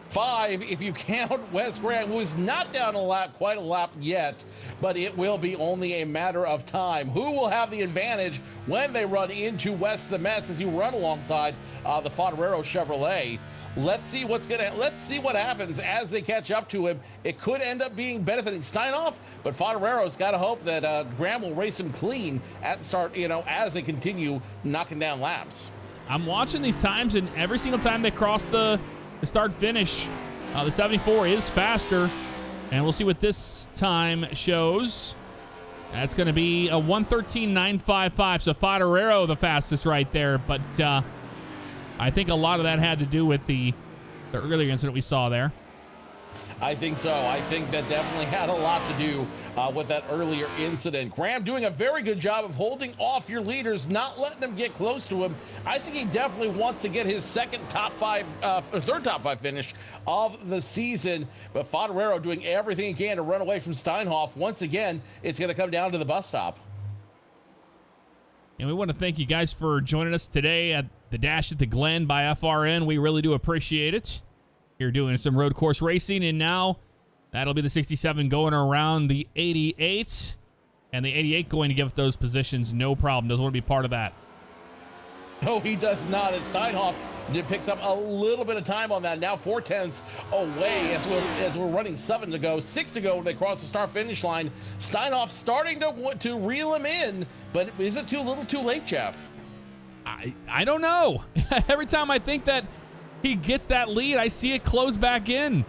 5 if you count Wes Graham, who is not down quite a lap yet, but it will be only a matter of time. Who will have the advantage when they run into Wes the Mess as you run alongside the Favignano Chevrolet? Let's see what happens as they catch up to him. It could end up being benefiting Steinhoff, but Favignano's got to hope that Graham will race him clean at the start, as they continue knocking down laps. I'm watching these times, and every single time they cross the start finish, the 74 is faster, and we'll see what this time shows. That's going to be a 1:13.955, so Favignano the fastest right there, but I think a lot of that had to do with the earlier incident we saw there. I think so. I think that definitely had a lot to do with that earlier incident. Graham doing a very good job of holding off your leaders, not letting them get close to him. I think he definitely wants to get his third top five finish of the season. But Favignano doing everything he can to run away from Steinhoff. Once again, it's going to come down to the bus stop. And we want to thank you guys for joining us today at the Dash at the Glen by FRN. We really do appreciate it. You're doing some road course racing, and now that'll be the 67 going around the 88, and the 88 going to give up those positions no problem. Doesn't want to be part of that. No, he does not. And Steinhoff picks up a little bit of time on that. Now 4/10 away as we're running 7 to go. 6 to go when they cross the start-finish line. Steinhoff starting to reel him in, but is it too little too late, Jeff? I don't know. Every time I think that he gets that lead, I see it close back in.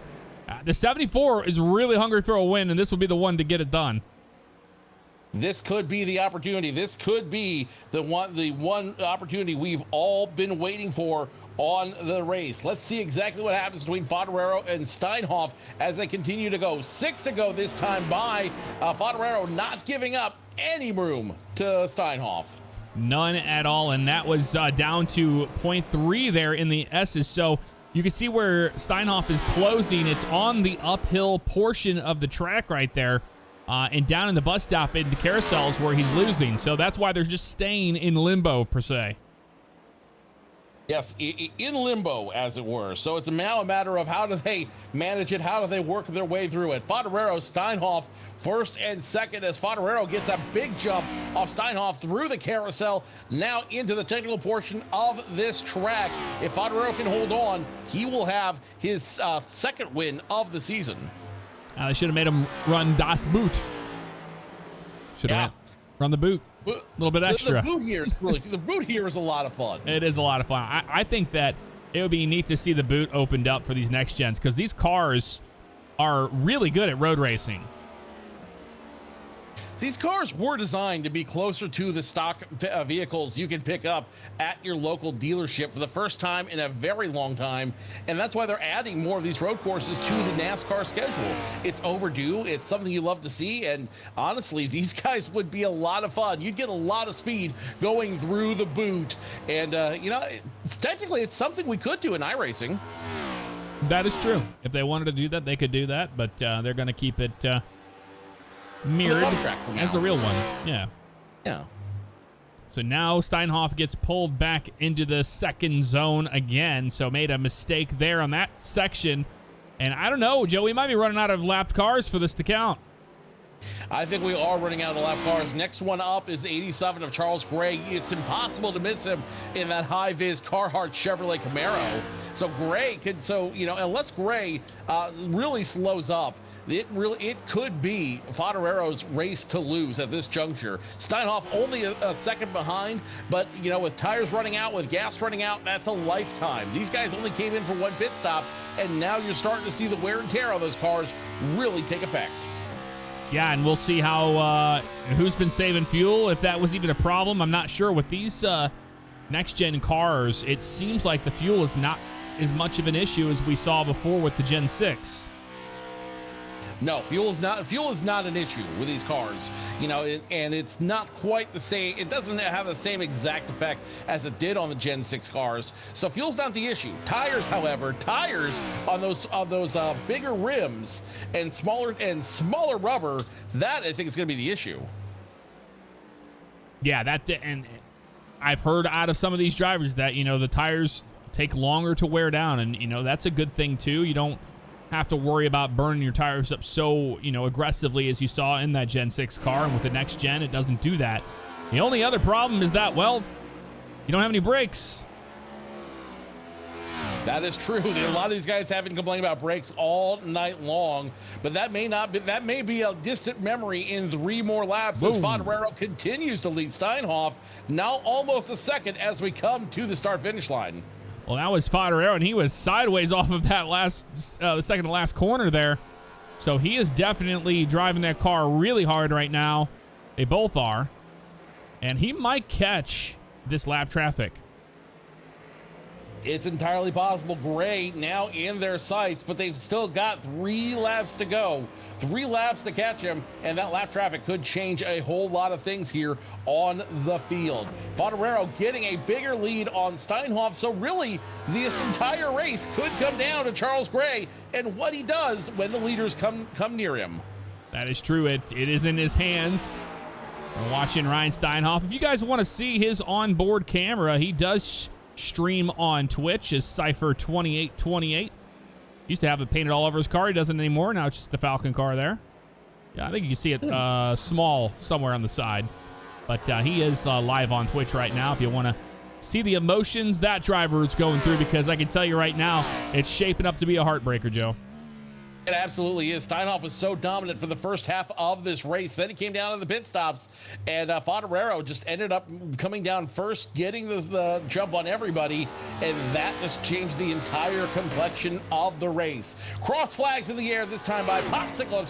The 74 is really hungry for a win, and this will be the one to get it done. This could be the opportunity. This could be the one opportunity we've all been waiting for on the race. Let's see exactly what happens between Favignano and Steinhoff as they continue to go. 6 to go this time by Favignano, not giving up any room to Steinhoff. None at all, and that was down to 0.3 there in the S's. So you can see where Steinhoff is closing. It's on the uphill portion of the track right there, and down in the bus stop into carousels where he's losing. So that's why they're just staying in limbo, per se. Yes, in limbo, as it were. So it's now a matter of how do they manage it? How do they work their way through it? Favignano, Steinhoff, first and second as Favignano gets a big jump off Steinhoff through the carousel, now into the technical portion of this track. If Favignano can hold on, he will have his second win of the season. They should have made him run Das Boot. Should have run the boot. A little bit extra. The boot here is a lot of fun. It is a lot of fun. I think that it would be neat to see the boot opened up for these next gens because these cars are really good at road racing. These cars were designed to be closer to the stock vehicles you can pick up at your local dealership for the first time in a very long time. And that's why they're adding more of these road courses to the NASCAR schedule. It's overdue. It's something you love to see. And honestly, these guys would be a lot of fun. You'd get a lot of speed going through the boot. And, technically, it's something we could do in iRacing. That is true. If they wanted to do that, they could do that. But they're going to keep it mirrored as the real one. Yeah. So now Steinhoff gets pulled back into the second zone again. So made a mistake there on that section. And I don't know, Joe, we might be running out of lapped cars for this to count. I think we are running out of lap cars. Next one up is 87 of Charles Gray. It's impossible to miss him in that high-vis Carhartt Chevrolet Camaro. So Gray could, unless Gray really slows up, it could be Foderero's race to lose at this juncture. Steinhoff only a second behind, but with tires running out, with gas running out, that's a lifetime. These guys only came in for one pit stop, and now you're starting to see the wear and tear of those cars really take effect. Yeah, and we'll see how who's been saving fuel, if that was even a problem. I'm not sure. With these next-gen cars, it seems like the fuel is not as much of an issue as we saw before with the Gen 6. No, fuel is not an issue with these cars, and it's not quite the same. It doesn't have the same exact effect as it did on the Gen 6 cars. So fuel's not the issue. Tires, however, on those bigger rims and smaller rubber, that I think is going to be the issue. Yeah, and I've heard out of some of these drivers that the tires take longer to wear down, and that's a good thing too. You don't have to worry about burning your tires up so aggressively as you saw in that Gen 6 car, and with the next gen it doesn't do that. The only other problem is that, well, you don't have any brakes. That is true. A lot of these guys have been complaining about brakes all night long, but that may be a distant memory in 3 more laps. Boom. As Foderero continues to lead Steinhoff, now almost a second as we come to the start-finish line. Well, that was Foderero, and he was sideways off of that the second to last corner there. So he is definitely driving that car really hard right now. They both are. And he might catch this lap traffic. It's entirely possible. Gray now in their sights, but they've still got 3 laps to go. 3 laps to catch him, and that lap traffic could change a whole lot of things here on the field. Foderero getting a bigger lead on Steinhoff, so really this entire race could come down to Charles Gray and what he does when the leaders come near him. That is true. It is in his hands. We're watching Ryan Steinhoff. If you guys want to see his onboard camera, he does stream on Twitch as Cypher2828. Used to have it painted all over his car. He doesn't anymore. Now it's just the Falcon car there. Yeah, I think you can see it small somewhere on the side. But he is live on Twitch right now if you want to see the emotions that driver is going through, because I can tell you right now, it's shaping up to be a heartbreaker, Joe. It absolutely is. Steinhoff was so dominant for the first half of this race. Then he came down to the pit stops, and Foderero just ended up coming down first, getting the jump on everybody, and that just changed the entire complexion of the race. Cross flags in the air this time by popsicle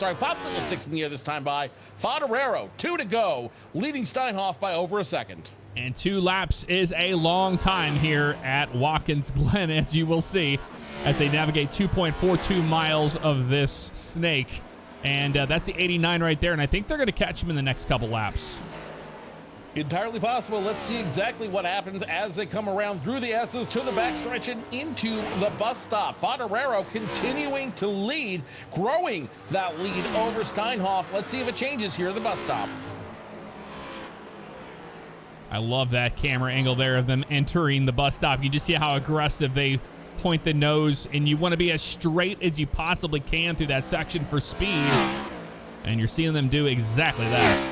sticks in the air this time by Foderero. 2 to go, leading Steinhoff by over a second. And 2 laps is a long time here at Watkins Glen, as you will see, as they navigate 2.42 miles of this snake. And that's the 89 right there, and I think they're going to catch him in the next couple laps. Entirely possible. Let's see exactly what happens as they come around through the S's to the backstretch and into the bus stop. Foderero continuing to lead, growing that lead over Steinhoff. Let's see if it changes here at the bus stop. I love that camera angle there of them entering the bus stop. You just see how aggressive they point the nose, and you want to be as straight as you possibly can through that section for speed, and you're seeing them do exactly that.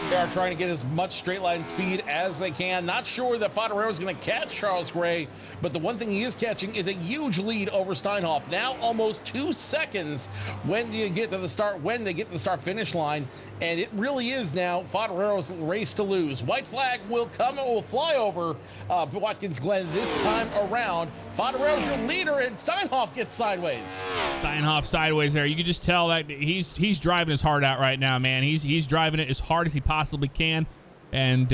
They are trying to get as much straight line speed as they can. Not sure that Foderero is going to catch Charles Gray, but the one thing he is catching is a huge lead over Steinhoff. Now almost 2 seconds when they get to the start finish line, and it really is now Foderero's race to lose. White flag will fly over Watkins Glen this time around. Foderero's your leader, and Steinhoff gets sideways. Steinhoff sideways there. You can just tell that he's driving his heart out right now, man. He's driving it as hard as he possibly can, and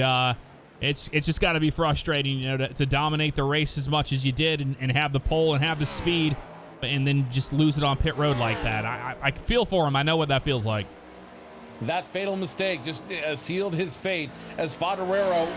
it's just got to be frustrating, to dominate the race as much as you did and have the pole and have the speed, and then just lose it on pit road like that. I feel for him. I know what that feels like. that fatal mistake just sealed his fate, as Favignano,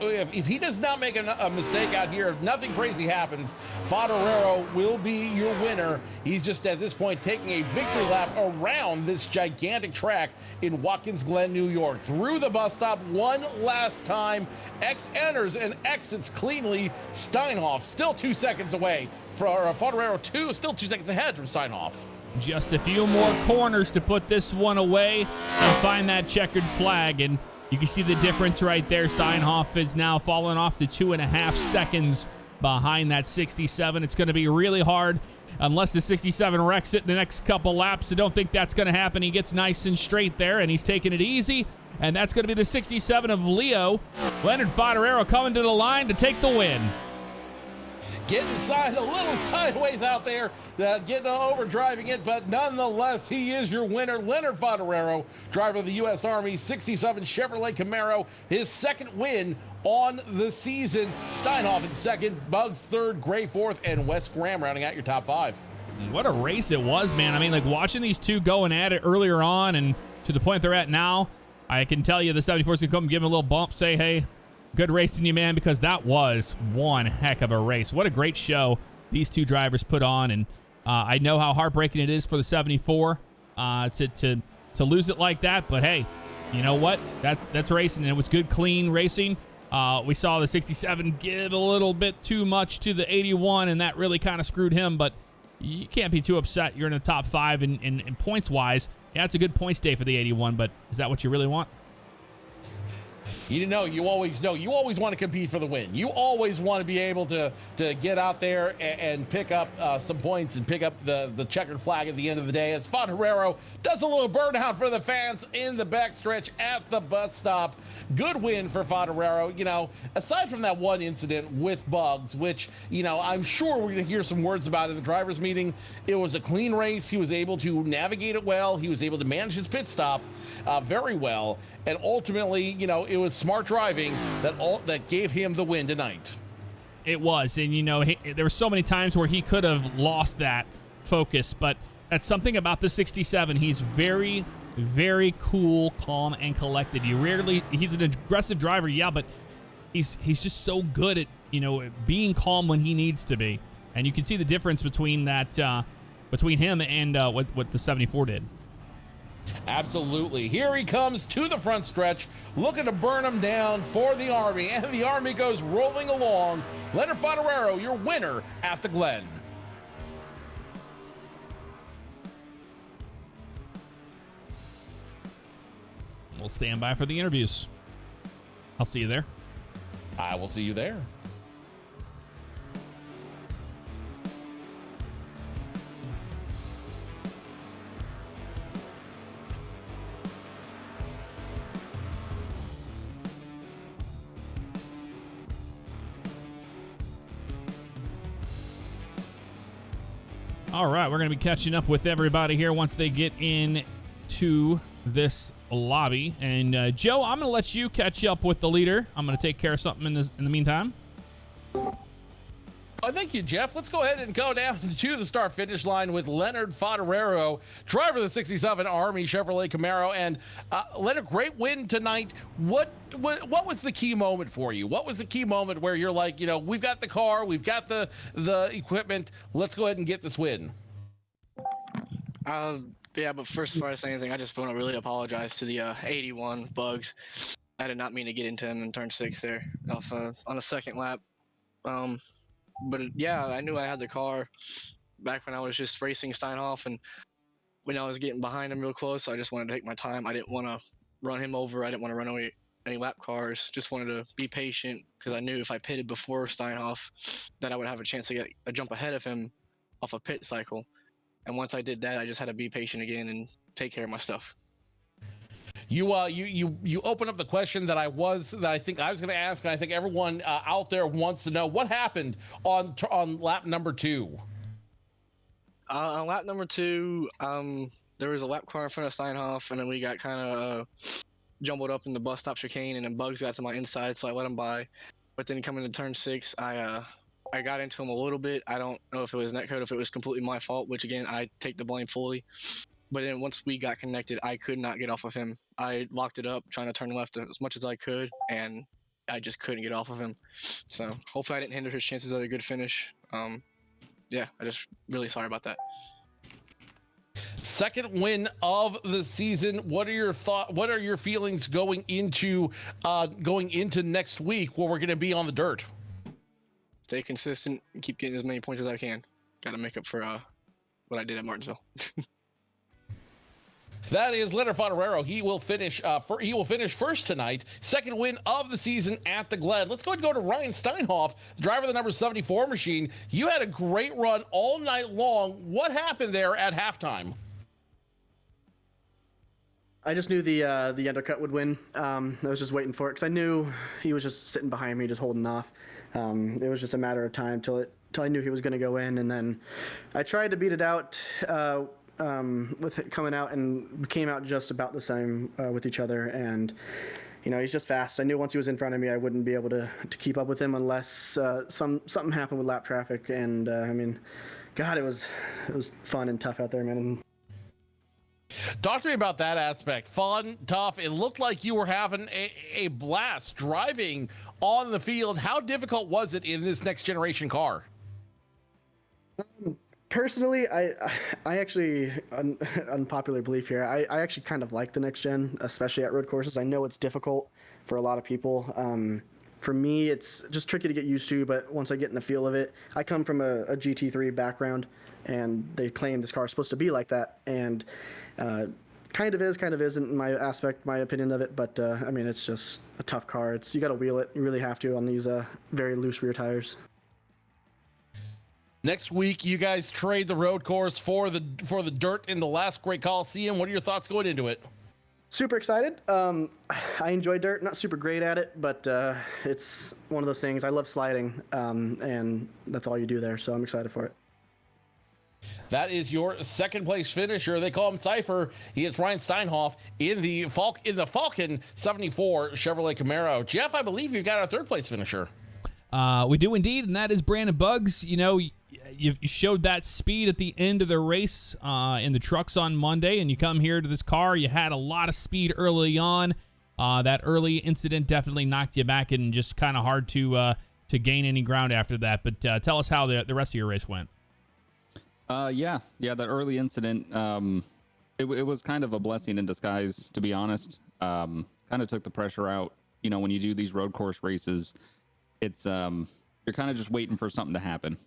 if he does not make a mistake out here, if nothing crazy happens, Favignano will be your winner. He's just at this point taking a victory lap around this gigantic track in Watkins, Glen, New York. Through the bus stop one last time. X enters and exits cleanly. Steinhoff still 2 seconds away. For Favignano, still 2 seconds ahead from Steinhoff. Just a few more corners to put this one away and find that checkered flag. And you can see the difference right there. Steinhoff is now falling off to 2.5 seconds behind that 67. It's going to be really hard unless the 67 wrecks it in the next couple laps. I don't think that's going to happen. He gets nice and straight there, and he's taking it easy. And that's going to be the 67 of Leo. Leonard Favignano coming to the line to take the win. Getting a little sideways out there, getting overdriving it, but nonetheless, he is your winner. Leonard Favignano, driver of the U.S. Army 67 Chevrolet Camaro, his second win on the season. Steinhoff in second, Bugs third, Gray fourth, and Wes Graham rounding out your top five. What a race it was, man. I mean, like watching these two going at it earlier on and to the point they're at now, I can tell you the 74's going to come give him a little bump, say, hey, good racing you, man, because that was one heck of a race. What a great show these two drivers put on, and I know how heartbreaking it is for the 74 to lose it like that, but hey, you know what? That's racing, and it was good, clean racing. We saw the 67 give a little bit too much to the 81, and that really kind of screwed him, but you can't be too upset. You're in the top five in points-wise. Yeah, it's a good points day for the 81, but is that what you really want? You always want to compete for the win. You always want to be able to get out there and pick up some points and pick up the checkered flag at the end of the day, as Favignano does a little burnout for the fans in the backstretch at the bus stop. Good win for Favignano. Aside from that one incident with Bugs, which, I'm sure we're going to hear some words about in the drivers' meeting, it was a clean race. He was able to navigate it well. He was able to manage his pit stop very well. And ultimately, it was smart driving that gave him the win tonight. It was. And, there were so many times where he could have lost that focus. But that's something about the 67. He's very, very cool, calm, and collected. He's an aggressive driver, yeah, but he's just so good at, being calm when he needs to be. And you can see the difference between that, between him and what the 74 did. Absolutely. Here he comes to the front stretch, looking to burn him down for the Army, and the Army goes rolling along. Leonard Favignano, your winner at the Glen. We'll stand by for the interviews. I'll see you there. I will see you there. All right, we're going to be catching up with everybody here once they get into this lobby. And Joe, I'm going to let you catch up with the leader. I'm going to take care of something in the meantime. Oh, thank you, Jeff. Let's go ahead and go down to the start finish line with Leonard Favignano, driver of the 67 Army Chevrolet Camaro. And Leonard, great win tonight. What was the key moment for you? What was the key moment where you're like, we've got the car, we've got the equipment, let's go ahead and get this win? Yeah, but first, before I say anything, I just want to really apologize to the 81 Bugs. I did not mean to get into him in turn 6 there on the second lap. But yeah, I knew I had the car back when I was just racing Steinhoff, and when I was getting behind him real close, I just wanted to take my time. I didn't want to run him over. I didn't want to run away any lap cars. Just wanted to be patient because I knew if I pitted before Steinhoff that I would have a chance to get a jump ahead of him off a pit cycle. And once I did that, I just had to be patient again and take care of my stuff. You open up the question that I think I was going to ask, and I think everyone out there wants to know what happened on lap number 2. On lap number 2, there was a lap car in front of Steinhoff, and then we got kind of jumbled up in the bus stop chicane, and then Bugs got to my inside, so I let him by. But then coming to turn 6, I got into him a little bit. I don't know if it was netcode, if it was completely my fault, which again, I take the blame fully. But then once we got connected, I could not get off of him. I locked it up, trying to turn left as much as I could, and I just couldn't get off of him. So hopefully I didn't hinder his chances of a good finish. Yeah, I just really sorry about that. Second win of the season. What are your What are your feelings going into next week, where we're going to be on the dirt? Stay consistent and keep getting as many points as I can. Got to make up for what I did at Martinsville. That is Leonard Fontero. He will finish first tonight. Second win of the season at the Glen. Let's go ahead and go to Ryan Steinhoff, the driver of the number 74 machine. You had a great run all night long. What happened there at halftime? I just knew the undercut would win. I was just waiting for it because I knew he was just sitting behind me, just holding off. It was just a matter of time till I knew he was going to go in, and then I tried to beat it out with it coming out, and we came out just about the same with each other. And he's just fast. I knew once he was in front of me, I wouldn't be able to keep up with him unless something happened with lap traffic. And I mean, God, it was fun and tough out there, man. Talk to me about that aspect. Fun, tough. It looked like you were having a blast driving on the field. How difficult was it in this next generation car? Personally, I actually, unpopular belief here, I actually kind of like the next gen, especially at road courses. I know it's difficult for a lot of people. For me, it's just tricky to get used to, but once I get in the feel of it, I come from a GT3 background, and they claim this car is supposed to be like that, and kind of is, kind of isn't, my opinion of it. But I mean, it's just a tough car. You got to wheel it. You really have to on these very loose rear tires. Next week, you guys trade the road course for the dirt in the last Great Coliseum. What are your thoughts going into it? Super excited. I enjoy dirt. Not super great at it, but it's one of those things. I love sliding, and that's all you do there. So I'm excited for it. That is your second place finisher. They call him Cypher. He is Ryan Steinhoff in the Falcon 74 Chevrolet Camaro. Jeff, I believe you've got our third place finisher. We do indeed, and that is Brandon Buggs. You showed that speed at the end of the race in the trucks on Monday, and you come here to this car. You had a lot of speed early on. That early incident definitely knocked you back, and just kind of hard to gain any ground after that. But tell us how the rest of your race went. Yeah, that early incident, it was kind of a blessing in disguise, to be honest. Kind of took the pressure out. When you do these road course races, it's you're kind of just waiting for something to happen.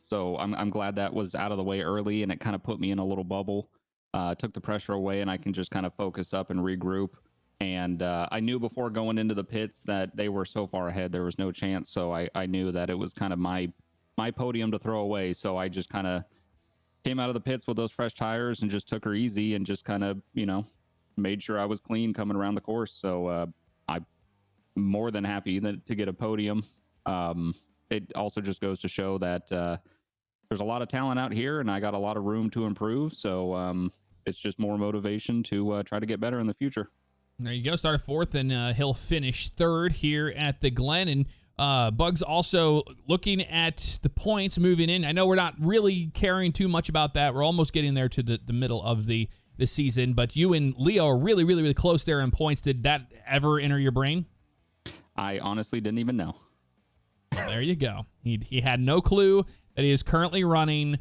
So I'm glad that was out of the way early, and it kind of put me in a little bubble, took the pressure away, and I can just kind of focus up and regroup. And I knew before going into the pits that they were so far ahead, there was no chance. So I knew that it was kind of my podium to throw away. So I just kind of came out of the pits with those fresh tires and just took her easy and just kind of, made sure I was clean coming around the course. So I'm more than happy to get a podium. It also just goes to show that there's a lot of talent out here, and I got a lot of room to improve. So it's just more motivation to try to get better in the future. There you go. Started fourth, and he'll finish third here at the Glen. And Buggs also looking at the points moving in. I know we're not really caring too much about that. We're almost getting there to the middle of the season. But you and Leo are really, really, really close there in points. Did that ever enter your brain? I honestly didn't even know. Well, there you go. He had no clue that he is currently running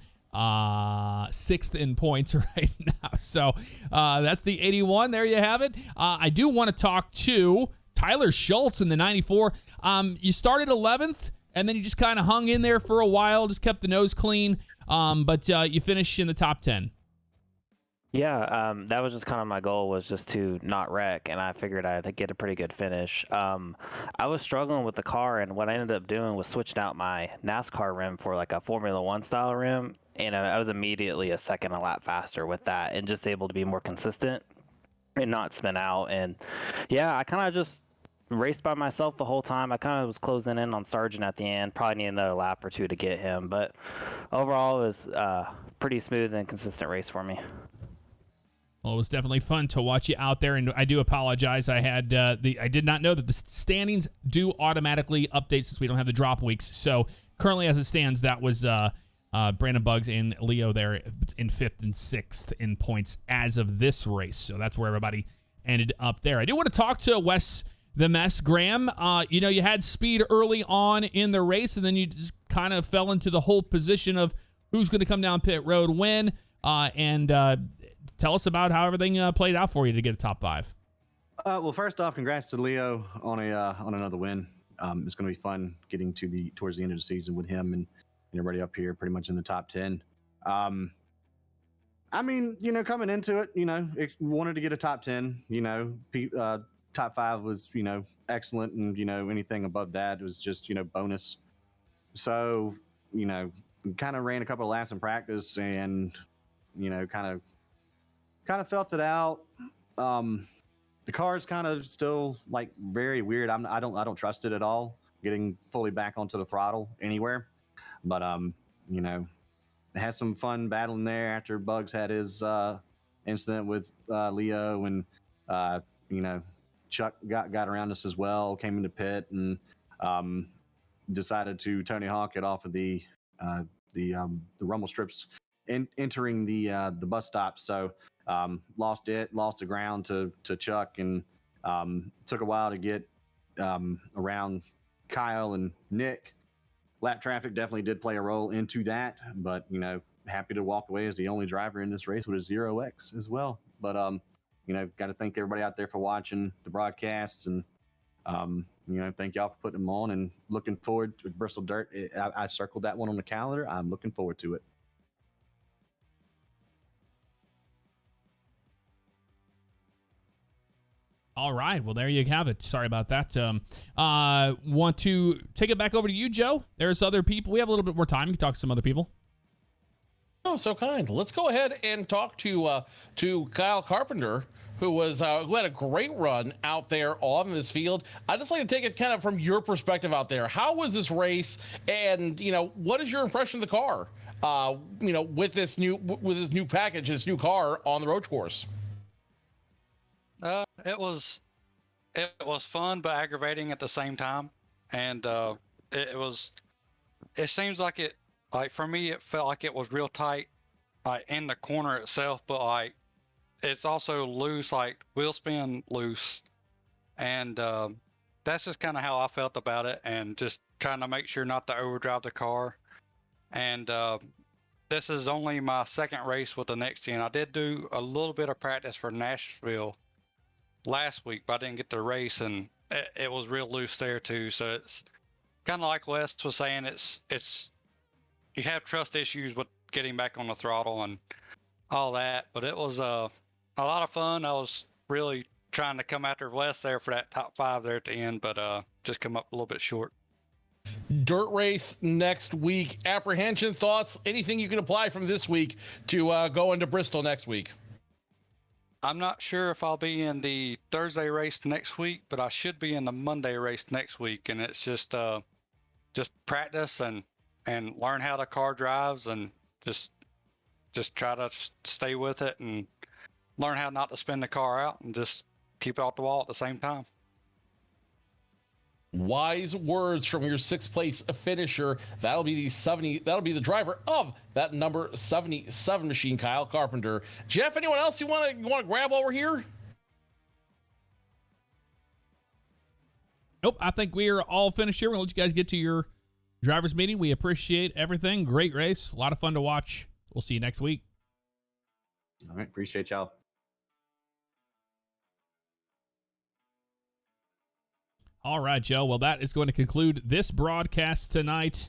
sixth in points right now. So that's the 81. There you have it. I do want to talk to Tyler Schultz in the 94. You started 11th, and then you just kind of hung in there for a while, just kept the nose clean, but you finished in the top 10. Yeah, that was just kind of my goal, was just to not wreck, and I figured I'd get a pretty good finish. I was struggling with the car, and what I ended up doing was switching out my NASCAR rim for like a Formula One style rim, and I was immediately a second a lap faster with that, and just able to be more consistent and not spin out. And yeah, I kind of just raced by myself the whole time. I kind of was closing in on Sargent at the end, probably need another lap or two to get him, but overall it was a pretty smooth and consistent race for me. Well, it was definitely fun to watch you out there, and I do apologize. I did not know that the standings do automatically update since we don't have the drop weeks. So currently, as it stands, that was Brandon Buggs and Leo there in 5th and 6th in points as of this race. So that's where everybody ended up there. I do want to talk to Wes the Mess Graham. You had speed early on in the race, and then you just kind of fell into the whole position of who's going to come down pit road when. And tell us about how everything played out for you to get a top 5. Well, first off, congrats to Leo on another win. It's going to be fun getting towards the end of the season with him and everybody up here pretty much in the top 10. Coming into it, wanted to get a top 10, top 5 was, excellent. And, anything above that was just, bonus. So, kind of ran a couple of laps in practice and, kind of felt it out. The car is kind of still like very weird. I don't trust it at all getting fully back onto the throttle anywhere. But, had some fun battling there after Buggs had his incident with Leo and, Chuck got around us as well, came into pit and decided to Tony Hawk it off of the rumble strips entering the bus stop. So lost the ground to Chuck and took a while to get around Kyle and Nick. Lap traffic definitely did play a role into that, but happy to walk away as the only driver in this race with a 0x as well. But got to thank everybody out there for watching the broadcasts and thank y'all for putting them on and looking forward to Bristol Dirt. I circled that one on the calendar. I'm looking forward to it. All right. Well, there you have it. Sorry about that. Want to take it back over to you, Joe? There's other people. We have a little bit more time. You can talk to some other people. Oh, so kind. Let's go ahead and talk to Kyle Carpenter, who had a great run out there on this field. I'd just like to take it kind of from your perspective out there. How was this race? And, what is your impression of the car, with this new package, this new car on the road course? It was fun but aggravating at the same time, and it seems like for me it felt like it was real tight, in the corner itself, but it's also loose, like wheel spin loose, and that's just kind of how I felt about it, and just trying to make sure not to overdrive the car. And this is only my second race with the next gen. I did do a little bit of practice for Nashville last week, but I didn't get to race, and it was real loose there too. So it's kind of like Wes was saying, it's you have trust issues with getting back on the throttle and all that, but it was a lot of fun. I was really trying to come after Wes there for that top 5 there at the end, but just come up a little bit short. Dirt race next week. Apprehension, thoughts, anything you can apply from this week to go into Bristol next week? I'm not sure if I'll be in the Thursday race next week, but I should be in the Monday race next week. And it's just practice and learn how the car drives, and just try to stay with it and learn how not to spin the car out and just keep it off the wall at the same time. Wise words from your 6th place finisher. That'll be the driver of that number 77 machine, Kyle Carpenter. Jeff, anyone else you want to grab while we're here? Nope. I think we're all finished here. We're going to let you guys get to your drivers meeting. We appreciate everything. Great race. A lot of fun to watch. We'll see you next week. All right. Appreciate y'all. All right, Joe. Well, that is going to conclude this broadcast tonight.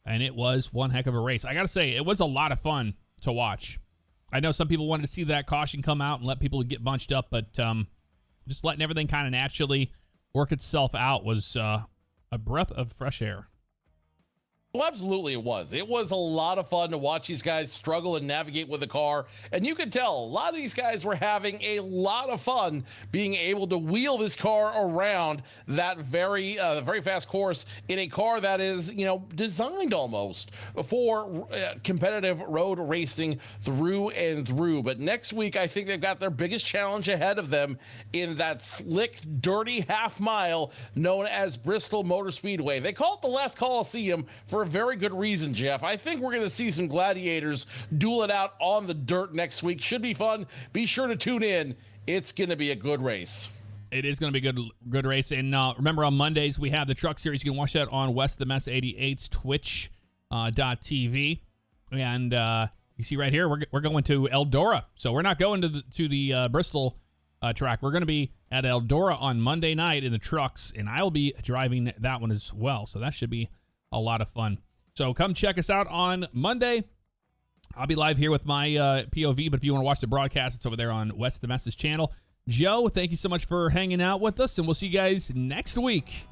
And it was one heck of a race. I got to say, it was a lot of fun to watch. I know some people wanted to see that caution come out and let people get bunched up, but just letting everything kind of naturally work itself out was a breath of fresh air. Well, absolutely it was. It was a lot of fun to watch these guys struggle and navigate with the car. And you could tell a lot of these guys were having a lot of fun being able to wheel this car around that very fast course in a car that is, designed almost for competitive road racing through and through. But next week, I think they've got their biggest challenge ahead of them in that slick, dirty half mile known as Bristol Motor Speedway. They call it the last Coliseum for for a very good reason, Jeff. I think we're going to see some gladiators duel it out on the dirt next week. Should be fun. Be sure to tune in. It's going to be a good race. It is going to be a good race. And remember, on Mondays, we have the truck series. You can watch that on West the Mess 88's Twitch.tv. And you see right here, we're going to Eldora. So we're not going to the Bristol track. We're going to be at Eldora on Monday night in the trucks, and I'll be driving that one as well. So that should be a lot of fun. So come check us out on Monday. I'll be live here with my POV, but if you want to watch the broadcast, it's over there on West the Mess's channel. Joe, thank you so much for hanging out with us, and we'll see you guys next week.